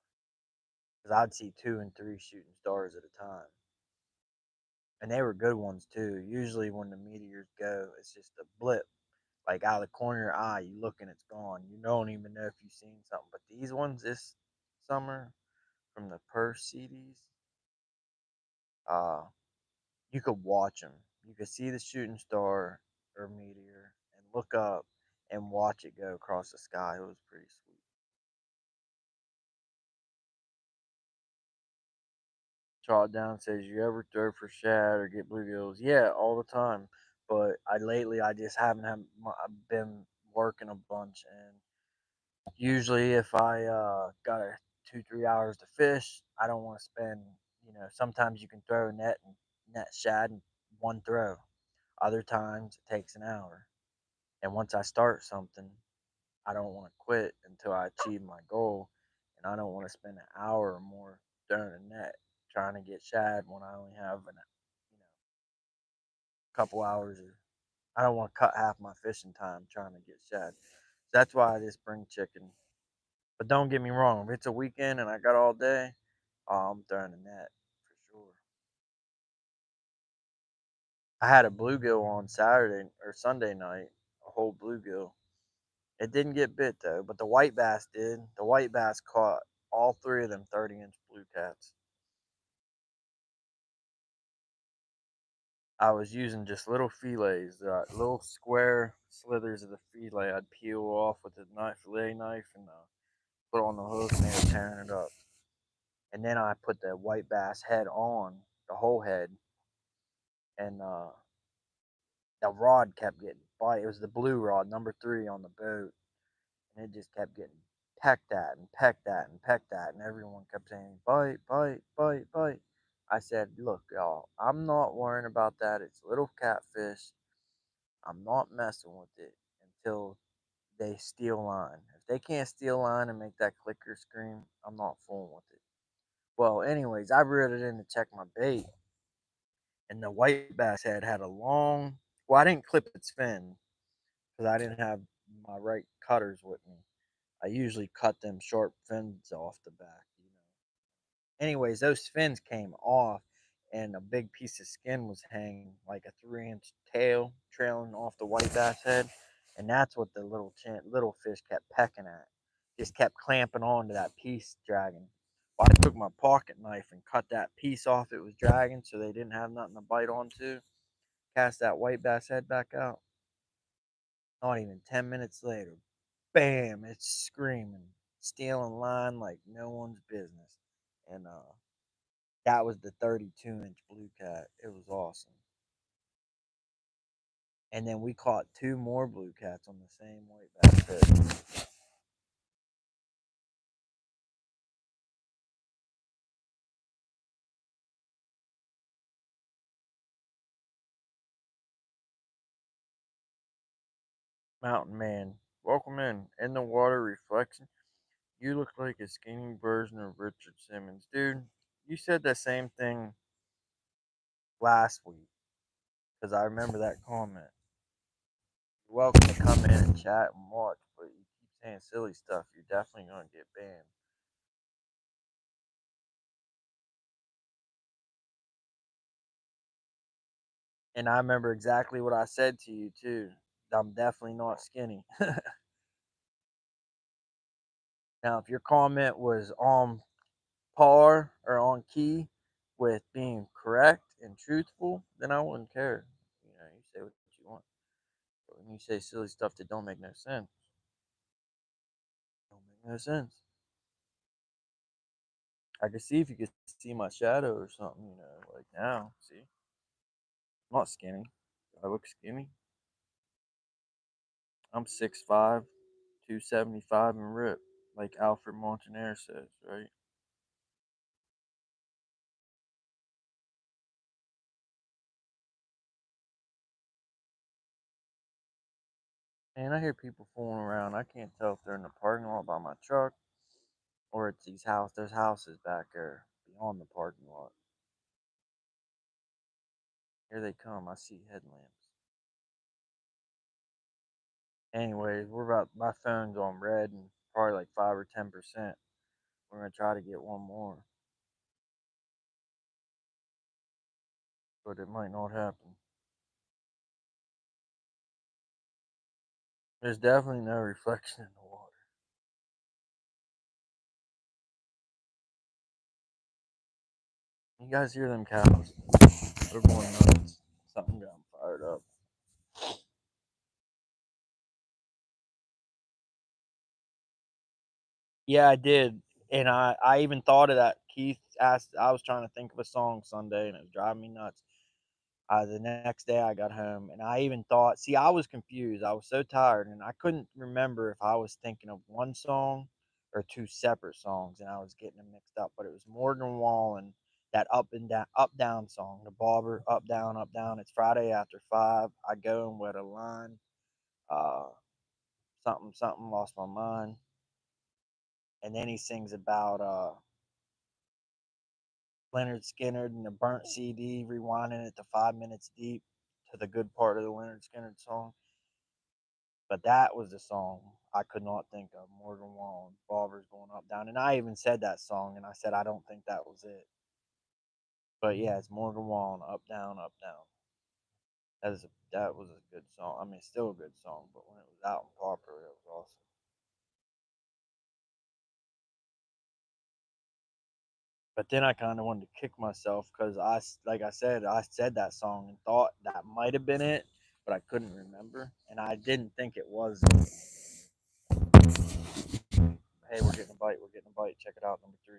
because I'd see two and three shooting stars at a time, and they were good ones too. Usually, when the meteors go, it's just a blip, like out of the corner of your eye. You look and it's gone. You don't even know if you've seen something. But these ones this summer from the Perseus, uh, you could watch them. You could see the shooting star or meteor and look up and watch it go across the sky. It was pretty sweet. Trot down says, "You ever throw for shad or get bluegills?" Yeah, all the time. But I just haven't I've been working a bunch, and usually if I got 2 3 hours to fish, I don't want to spend. Sometimes you can throw a net and net shad in one throw. Other times it takes an hour. And once I start something, I don't want to quit until I achieve my goal. And I don't want to spend an hour or more throwing a net trying to get shad when I only have couple hours. Or I don't want to cut half my fishing time trying to get shad. That's why I just bring chicken. But don't get me wrong, if it's a weekend and I got all day, I'm throwing a net for sure. I had a bluegill on Saturday or Sunday night, a whole bluegill. It didn't get bit though, but the white bass did. The white bass caught all three of them 30-inch blue cats. I was using just little fillets, little square slithers of the fillet. I'd peel off with a fillet knife and put on the hook, and they were tearing it up. And then I put the white bass head on, the whole head, and the rod kept getting bite. It was the blue rod, number 3 on the boat, and it just kept getting pecked at and pecked at and pecked at, and everyone kept saying, "Bite, bite, bite, bite." I said, "Look, y'all, I'm not worrying about that. It's little catfish. I'm not messing with it until they steal line. If they can't steal line and make that clicker scream, I'm not fooling with it." Well, anyways, I reeled it in to check my bait, and the white bass head had a long. Well, I didn't clip its fin because I didn't have my right cutters with me. I usually cut them sharp fins off the back. Anyways, those fins came off, and a big piece of skin was hanging, like a 3-inch tail trailing off the white bass head, and that's what the little fish kept pecking at. Just kept clamping on to that piece dragging. Well, I took my pocket knife and cut that piece off it was dragging, so they didn't have nothing to bite onto. Cast that white bass head back out. Not even 10 minutes later, bam! It's screaming, stealing line like no one's business, and that was the 32-inch blue cat. It was awesome. And then we caught 2 more blue cats on the same white bass head. Mountain man, welcome in the water reflection. You look like a skinny version of Richard Simmons, dude. You said the same thing last week because I remember that comment. You're welcome to come in and chat and watch, but you keep saying silly stuff, you're definitely gonna get banned. And I remember exactly what I said to you too. I'm definitely not skinny. Now, if your comment was on par or on key with being correct and truthful, then I wouldn't care. You say what you want. But when you say silly stuff that don't make no sense, don't make no sense. I could see if you could see my shadow or something, like now. See, I'm not skinny. Do I look skinny? I'm 6'5", 275 and ripped, like Alfred Montaner says, right? And I hear people fooling around. I can't tell if they're in the parking lot by my truck or it's these house. There's houses back there beyond the parking lot. Here they come. I see headlamps. Anyways, we're about my phone's on red and probably like 5 or 10%. We're gonna try to get one more, but it might not happen. There's definitely no reflection in the water. You guys hear them cows? They're going nuts. Something got them fired up. Yeah, I did, and I even thought of that, Keith. I was trying to think of a song Sunday, and it was driving me nuts. The next day I got home, and I even thought, see, I was confused. I was so tired, and I couldn't remember if I was thinking of one song or two separate songs, and I was getting them mixed up. But it was Morgan Wallen, that up down song, the Bobber, up down, up down. It's Friday after 5. I go and wet a line. Uh, something, something, lost my mind. And then he sings about Leonard Skinner and the burnt CD, rewinding it to 5 minutes deep to the good part of the Leonard Skinner song. But that was the song I could not think of. Morgan Wallen, Bobber's going up, down. And I even said that song, and I said, I don't think that was it. But yeah, it's Morgan Wallen, up, down, up, down. That was a good song. I mean, it's still a good song, but when it was out and popular, it was awesome. But then I kind of wanted to kick myself because like I said, I said that song and thought that might have been it, but I couldn't remember, and I didn't think it was. Hey, we're getting a bite. We're getting a bite. Check it out, number 3.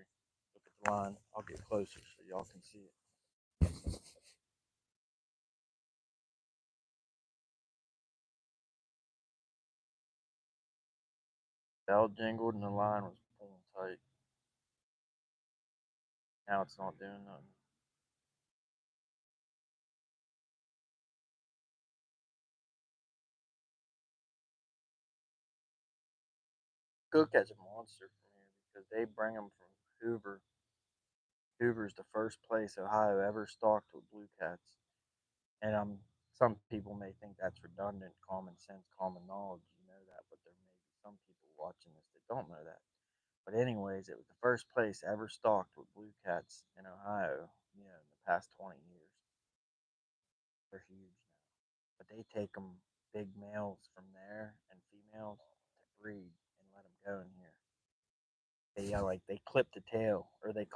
Look at the line. I'll get closer so y'all can see it. Bell jingled and the line was pulling tight. Now it's not doing nothing. Cook has a monster from here because they bring them from Hoover. Hoover's the first place Ohio ever stocked with blue cats. And some people may think that's redundant, common sense, common knowledge. You know that, but there may be some people watching this that don't know that. But anyways, it was the first place ever stocked with blue cats in Ohio. You know, in the past 20 years, they're huge now. But they take them big males from there and females to breed and let them go in here. They like they clip the tail or they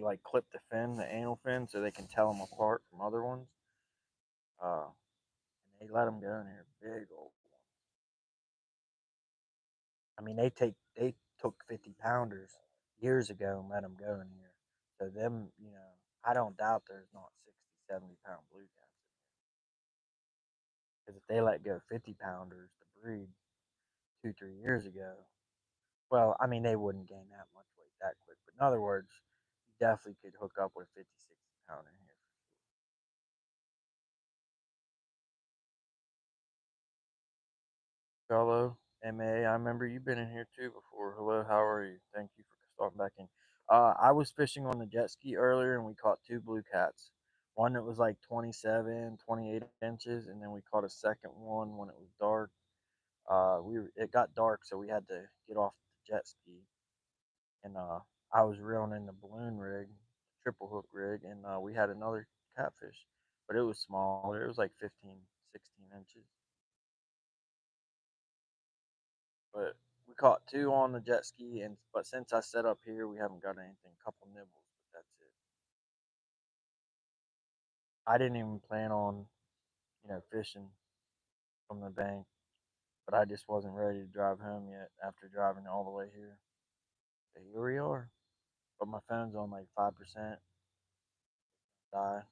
like clip the fin, the anal fin, so they can tell them apart from other ones. And they let them go in here, big old. I mean, they took 50 pounders years ago and let them go in here. So them, you know, I don't doubt there's not 60, 70 pound blue cats. Because if they let go 50 pounders to breed 2, 3 years ago, well, I mean, they wouldn't gain that much weight that quick. But in other words, you definitely could hook up with a 50, 60 pounder here. Hello, MA. I remember you've been in here too before. Hello, how are you? Thank you for stopping back in. I was fishing on the jet ski earlier and we caught 2 blue cats. One that was like 27, 28 inches, and then we caught a second one when it was dark. It got dark, so we had to get off the jet ski, and I was reeling in the balloon rig, triple hook rig, and we had another catfish, but it was smaller. It was like 15, 16 inches. But we caught 2 on the jet ski, and but since I set up here, we haven't got anything. A couple nibbles, but that's it. I didn't even plan on, fishing from the bank, but I just wasn't ready to drive home yet after driving all the way here. But here we are. But my phone's on like 5%. Die.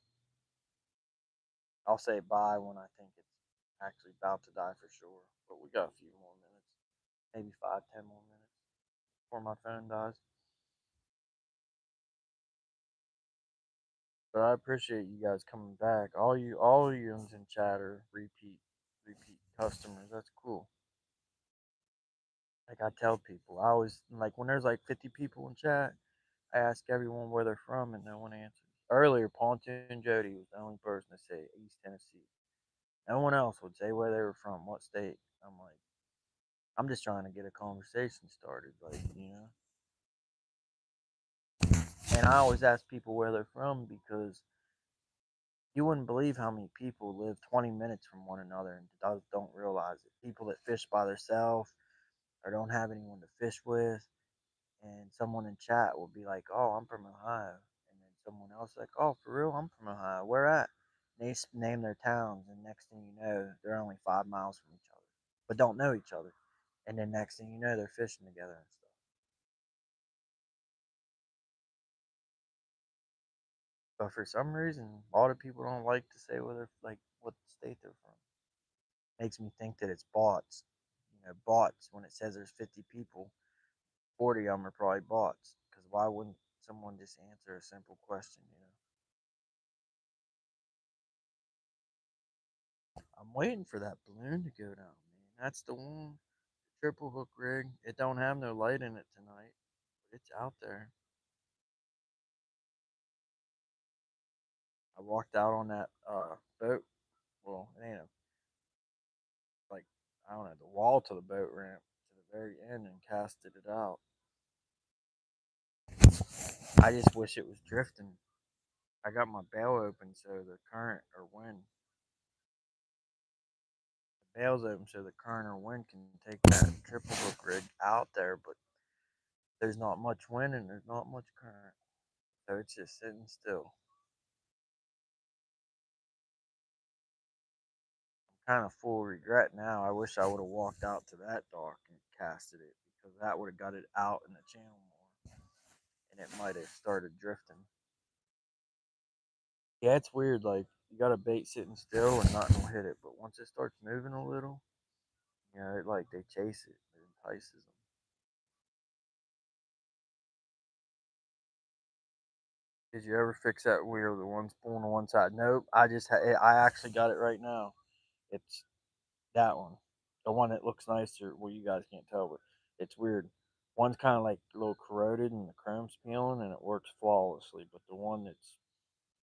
I'll say bye when I think it's actually about to die for sure. But we got a few more minutes, maybe 5, 10 more minutes before my phone dies. But I appreciate you guys coming back. All you in chat are repeat customers. That's cool. Like I tell people, I always like when there's like 50 people in chat. I ask everyone where they're from, and no one answers. Earlier, Pontoon Jody was the only person to say East Tennessee. No one else would say where they were from, what state. I'm like, I'm just trying to get a conversation started, like And I always ask people where they're from because you wouldn't believe how many people live 20 minutes from one another and don't realize it. People that fish by themselves or don't have anyone to fish with, and someone in chat will be like, "Oh, I'm from Ohio," and then someone else like, "Oh, for real, I'm from Ohio. Where at?" And they name their towns, and next thing you know, they're only 5 miles from each other, but don't know each other. And then next thing you know, they're fishing together and stuff. But for some reason, a lot of people don't like to say whether like what state they're from. Makes me think that it's bots. Bots. When it says there's 50 people, 40 of them are probably bots. Because why wouldn't someone just answer a simple question? I'm waiting for that balloon to go down, man. That's the one triple hook rig. It don't have no light in it tonight, but it's out there. I walked out on that boat. Well, it ain't like I don't know the wall to the boat ramp to the very end and casted it out. I just wish it was drifting. I got my bail open so the current or wind. The bail's open so the current or wind can take that triple hook rig out there, but there's not much wind and there's not much current, so it's just sitting still. Kind of full regret now. I wish I would have walked out to that dock and casted it because that would have got it out in the channel more, and it might have started drifting. Yeah, it's weird. Like you got a bait sitting still and nothing will hit it, but once it starts moving a little, it like they chase it. It entices them. Did you ever fix that wheel? The one's pulling on one side. Nope. I actually got it right now. It's that one, the one that looks nicer. Well, you guys can't tell, but it's weird. One's kind of like a little corroded and the chrome's peeling, and it works flawlessly. But the one that's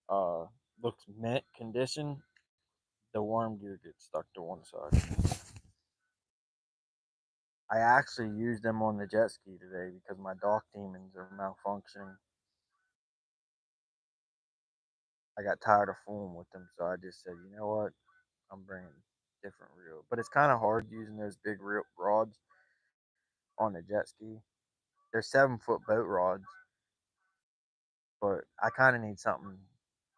uh looks mint condition, the worm gear gets stuck to one side. I actually used them on the jet ski today because my dock demons are malfunctioning. I got tired of fooling with them, so I just said, you know what, I'm bringing different reel. But it's kind of hard using those big reel rods on the jet ski. They're 7 foot boat rods, but I kind of need something.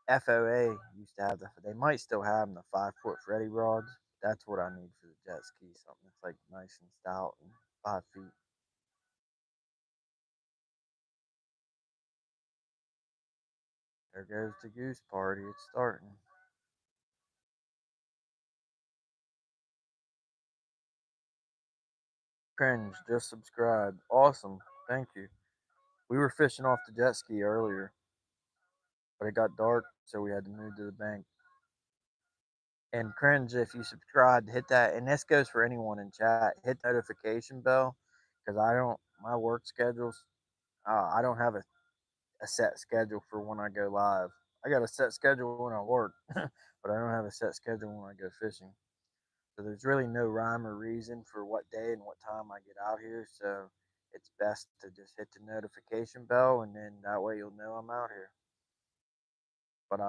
FOA used to have they might still have them, the 5 foot Freddy rods. That's what I need for the jet ski. Something that's like nice and stout and 5 feet. There goes the goose party. It's starting. Cringe, just subscribed. Awesome. Thank you. We were fishing off the jet ski earlier, but it got dark, so we had to move to the bank. And cringe, if you subscribe, hit that. And this goes for anyone in chat. Hit the notification bell because I don't. My work schedules. I don't have a set schedule for when I go live. I got a set schedule when I work, but I don't have a set schedule when I go fishing. So there's really no rhyme or reason for what day and what time I get out here. So it's best to just hit the notification bell, and then that way you'll know I'm out here. But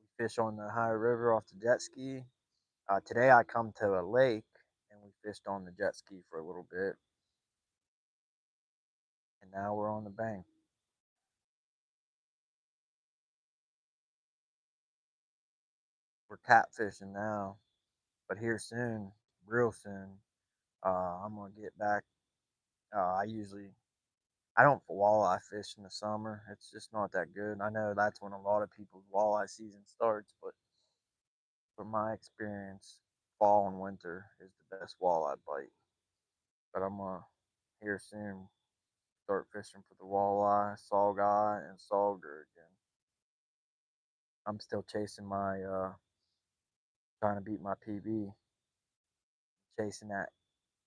we fish on the Ohio River off the jet ski. Today I come to a lake and we fished on the jet ski for a little bit, and now we're on the bank. We're catfishing now, but here soon, real soon, I'm gonna get back. I don't walleye fish in the summer. It's just not that good. I know that's when a lot of people's walleye season starts, but from my experience, fall and winter is the best walleye bite. But I'm gonna here soon start fishing for the walleye, saugeye, and sauger again. I'm still chasing my trying to beat my PB, chasing that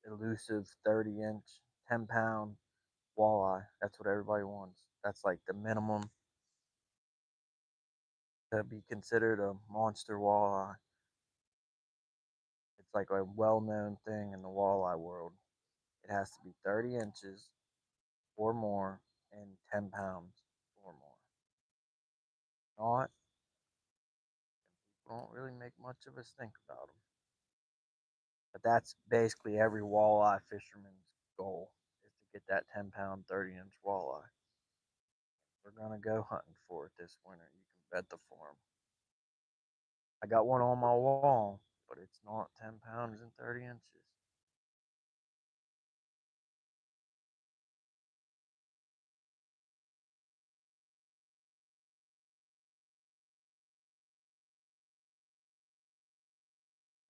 elusive 30-inch, 10-pound walleye. That's what everybody wants. That's like the minimum to be considered a monster walleye. It's like a well-known thing in the walleye world. It has to be 30 inches or more and 10 pounds or more. Not, people don't really make much of us think about them. But that's basically every walleye fisherman's goal is to get that 10-pound, 30-inch walleye. We're gonna go hunting for it this winter. You can bet the farm. I got one on my wall, but it's not 10 pounds and 30 inches.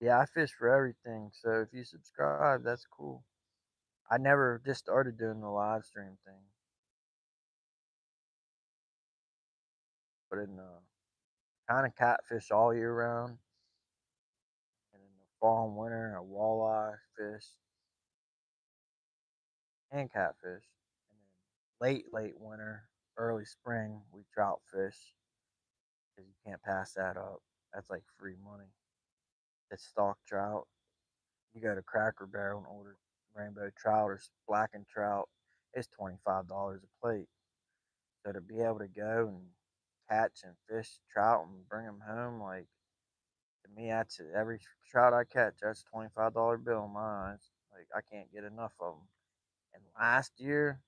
Yeah, I fish for everything. So if you subscribe, that's cool. I never just started doing the live stream thing, but in kind of catfish all year round, and in the fall and winter, a walleye fish and catfish, and then late winter, early spring, we trout fish because you can't pass that up. That's like free money. It's stock trout. You go to Cracker Barrel and order rainbow trout or blackened trout. It's $25 a plate. So to be able to go and catch and fish trout and bring them home, like to me, that's it. Every trout I catch, that's $25 bill in my eyes. Like I can't get enough of them. And last year,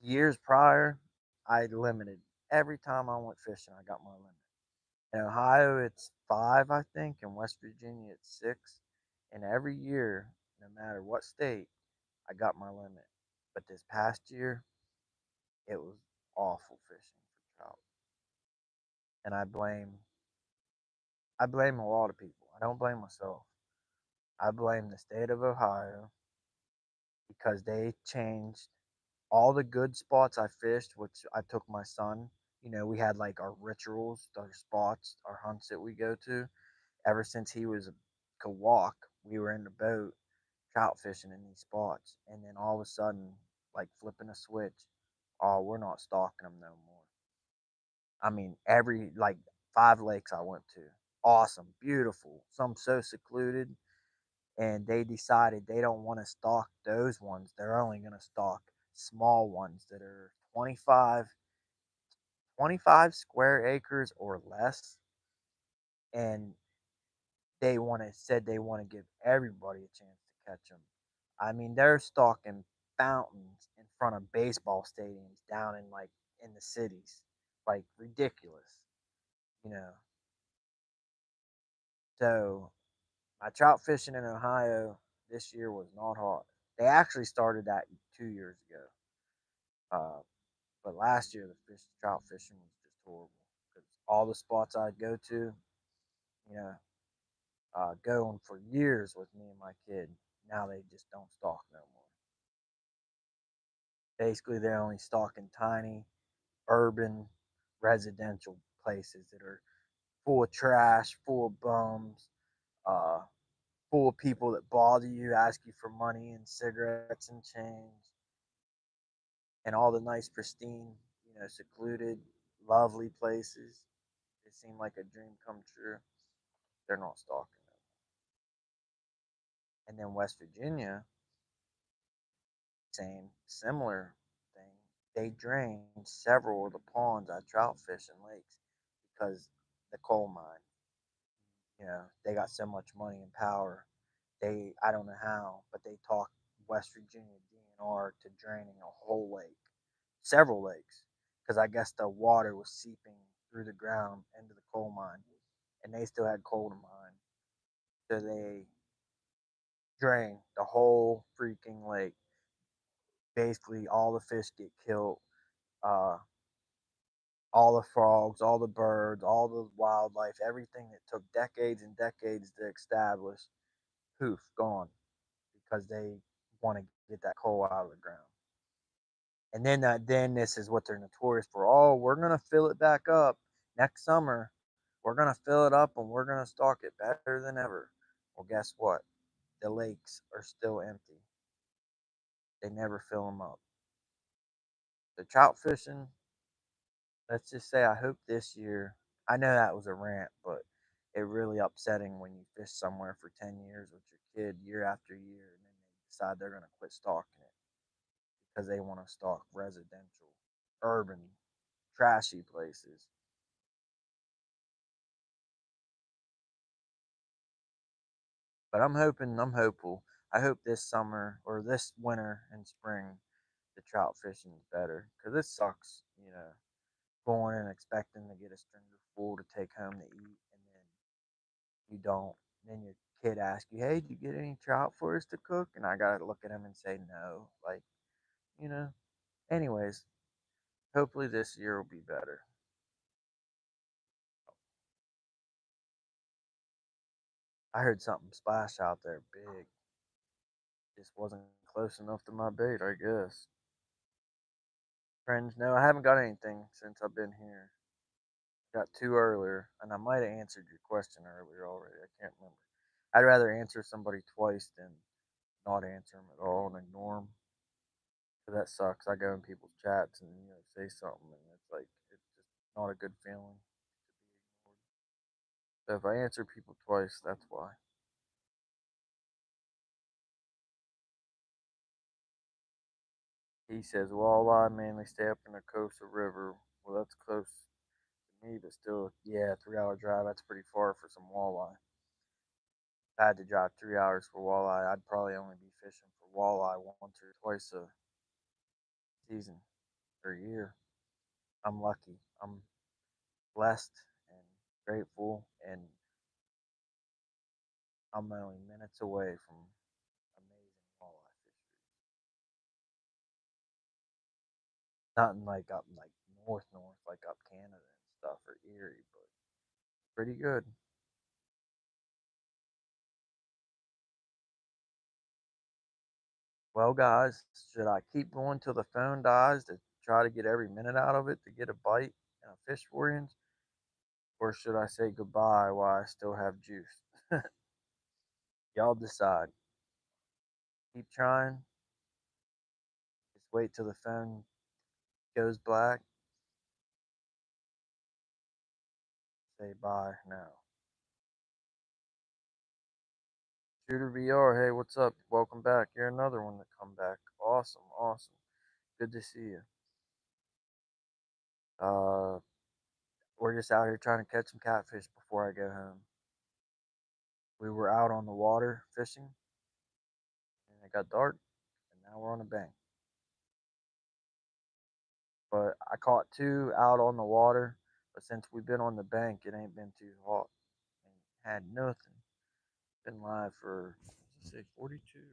years prior, I limited every time I went fishing. I got my limit. In Ohio, it's five, I think. In West Virginia, it's six. And every year, no matter what state, I got my limit. But this past year, it was awful fishing for trout. And I blame a lot of people. I don't blame myself. I blame the state of Ohio because they changed all the good spots I fished, which I took my son. We had like our rituals, our spots, our hunts that we go to. Ever since he could walk, we were in the boat trout fishing in these spots. And then all of a sudden, like flipping a switch, oh, we're not stalking them no more. I mean, every like 5 lakes I went to, awesome, beautiful, some so secluded, and they decided they don't want to stock those ones. They're only going to stock small ones that are 25 square acres or less, and they want to give everybody a chance to catch them. I mean, they're stocking fountains in front of baseball stadiums down in the cities, like ridiculous, you know. So my trout fishing in Ohio this year was not hot. They actually started that 2 years ago. But last year the trout fishing was just horrible because all the spots I'd go to, you know, going for years with me and my kid, now they just don't stock no more. Basically, they're only stocking tiny, urban, residential places that are full of trash, full of bums, uh, full of people that bother you, ask you for money and cigarettes and change, and all the nice, pristine, secluded, lovely places. It seemed like a dream come true. They're not stalking them. And then West Virginia, same, similar thing. They drained several of the ponds I trout fish in lakes because the coal mine. They got so much money and power. I don't know how, but they talked West Virginia DNR to draining a whole lake, several lakes, because I guess the water was seeping through the ground into the coal mine, and they still had coal to mine. So they drained the whole freaking lake. Basically, all the fish get killed, uh, all the frogs, all the birds, all the wildlife, everything that took decades and decades to establish, poof, gone because they want to get that coal out of the ground. And then this is what they're notorious for. Oh, we're gonna fill it back up next summer. We're gonna fill it up and we're gonna stock it better than ever. Well, guess what? The lakes are still empty. They never fill them up. The trout fishing, let's just say I hope this year. I know that was a rant, but it really upsetting when you fish somewhere for 10 years with your kid year after year and then they decide they're going to quit stalking it because they want to stalk residential, urban, trashy places. But I'm hopeful. I hope this summer or this winter and spring the trout fishing is better because this sucks, going and expecting to get a stringer full to take home to eat and then you don't. Then your kid asks you, "Hey, did you get any trout for us to cook?" And I gotta look at him and say no. Like, you know. Anyways, hopefully this year will be better. I heard something splash out there big. Just wasn't close enough to my bait, I guess. Friends, no, I haven't got anything since I've been here. Got two earlier, and I might have answered your question earlier already. I can't remember. I'd rather answer somebody twice than not answer them at all and ignore them. So that sucks. I go in people's chats and say something, and it's like it's just not a good feeling to be ignored. So if I answer people twice, that's why. He says walleye mainly stay up in the coastal river. Well, that's close to me, but still, yeah, 3 hour drive. That's pretty far for some walleye. If I had to drive 3 hours for walleye, I'd probably only be fishing for walleye once or twice a season or year. I'm lucky. I'm blessed and grateful, and I'm only minutes away from amazing walleye fisheries. Nothing like up like north, like up Canada and stuff or Erie, but pretty good. Well, guys, should I keep going till the phone dies to try to get every minute out of it to get a bite and a fish for you? Or should I say goodbye while I still have juice? Y'all decide. Keep trying. Just wait till the phone goes black. Say bye now. Shooter VR, hey, what's up? Welcome back. You're another one to come back. Awesome, awesome. Good to see you. Uh, we're just out here trying to catch some catfish before I go home. We were out on the water fishing, and it got dark, and now we're on the bank. But I caught two out on the water, but since we've been on the bank, it ain't been too hot. And had nothing. Been live for, let's say, 42 or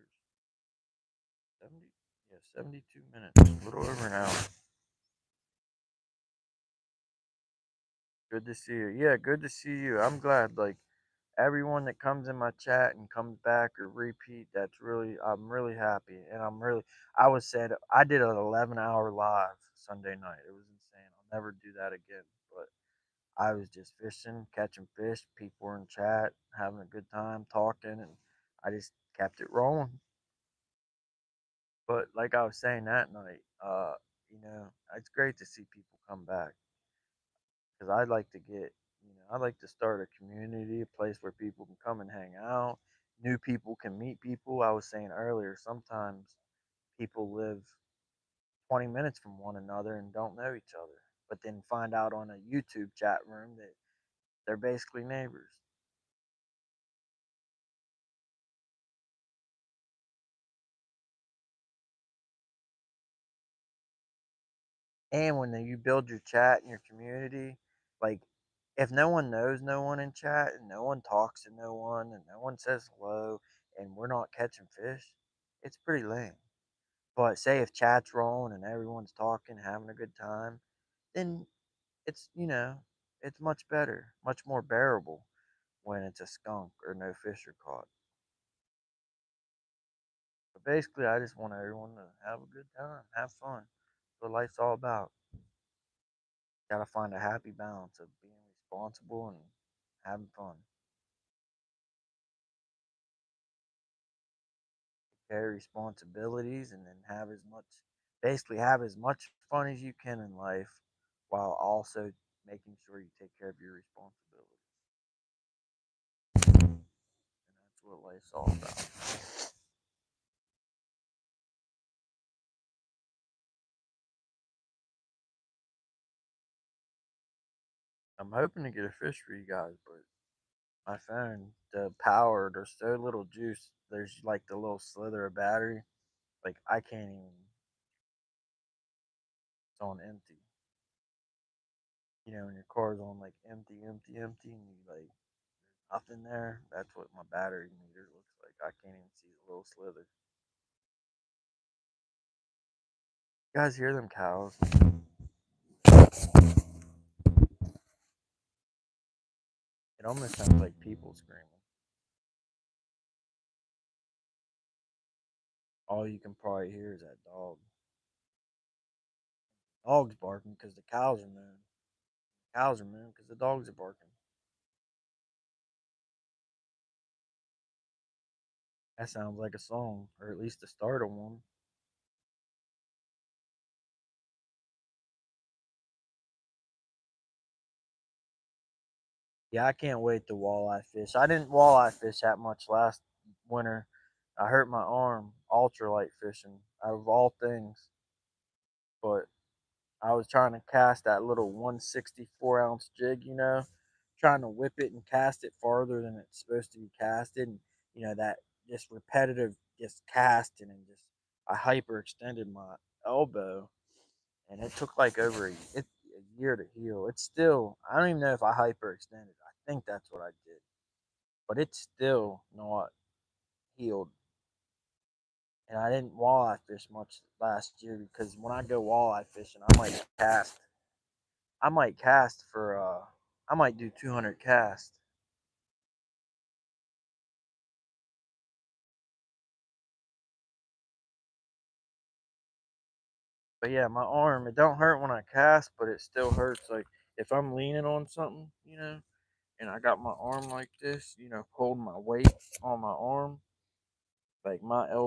70? Yeah, 72 minutes. A little over an hour. Good to see you. Yeah, good to see you. I'm glad. Like, everyone that comes in my chat and comes back or repeat, I'm really happy. And I was saying, I did an 11-hour live Sunday night. It was insane. I'll never do that again. But I was just fishing, catching fish. People were in chat, having a good time, talking, and I just kept it rolling. But like I was saying that night, it's great to see people come back because I'd like to start a community, a place where people can come and hang out. New people can meet people. I was saying earlier, sometimes people live 20 minutes from one another and don't know each other, but then find out on a YouTube chat room that they're basically neighbors. And when you build your chat and your community, like if no one knows no one in chat and no one talks to no one and no one says hello and we're not catching fish, it's pretty lame. But say if chat's rolling and everyone's talking, having a good time, then it's much better, much more bearable when it's a skunk or no fish are caught. But basically, I just want everyone to have a good time, have fun. That's what life's all about. Gotta find a happy balance of being responsible and having fun. Carry responsibilities and then have as much fun as you can in life while also making sure you take care of your responsibilities. And that's what life's all about. I'm hoping to get a fish for you guys, but my phone, the power, there's so little juice. There's like the little slither of battery. Like I can't even. It's on empty. When your car's on like empty, empty, empty, and you like nothing there. That's what my battery meter looks like. I can't even see the little slither. You guys hear them cows? It almost sounds like people screaming. All you can probably hear is that dog. Dog's barking because the cows are mooing. Cows are mooing because the dogs are barking. That sounds like a song, or at least the start of one. Yeah, I can't wait to walleye fish. I didn't walleye fish that much last winter. I hurt my arm ultralight fishing, out of all things. But I was trying to cast that little 164-ounce jig, trying to whip it and cast it farther than it's supposed to be casted. And, that just repetitive just casting and just I hyperextended my elbow and it took like a year to heal. It's still, I don't even know if I hyperextended. I think that's what I did, but it's still not healed. And I didn't walleye fish much last year because when I go walleye fishing, cast. I might cast for I might do 200 casts. But yeah, my arm, it don't hurt when I cast, but it still hurts. Like if I'm leaning on something, and I got my arm like this, holding my weight on my arm, like my elbow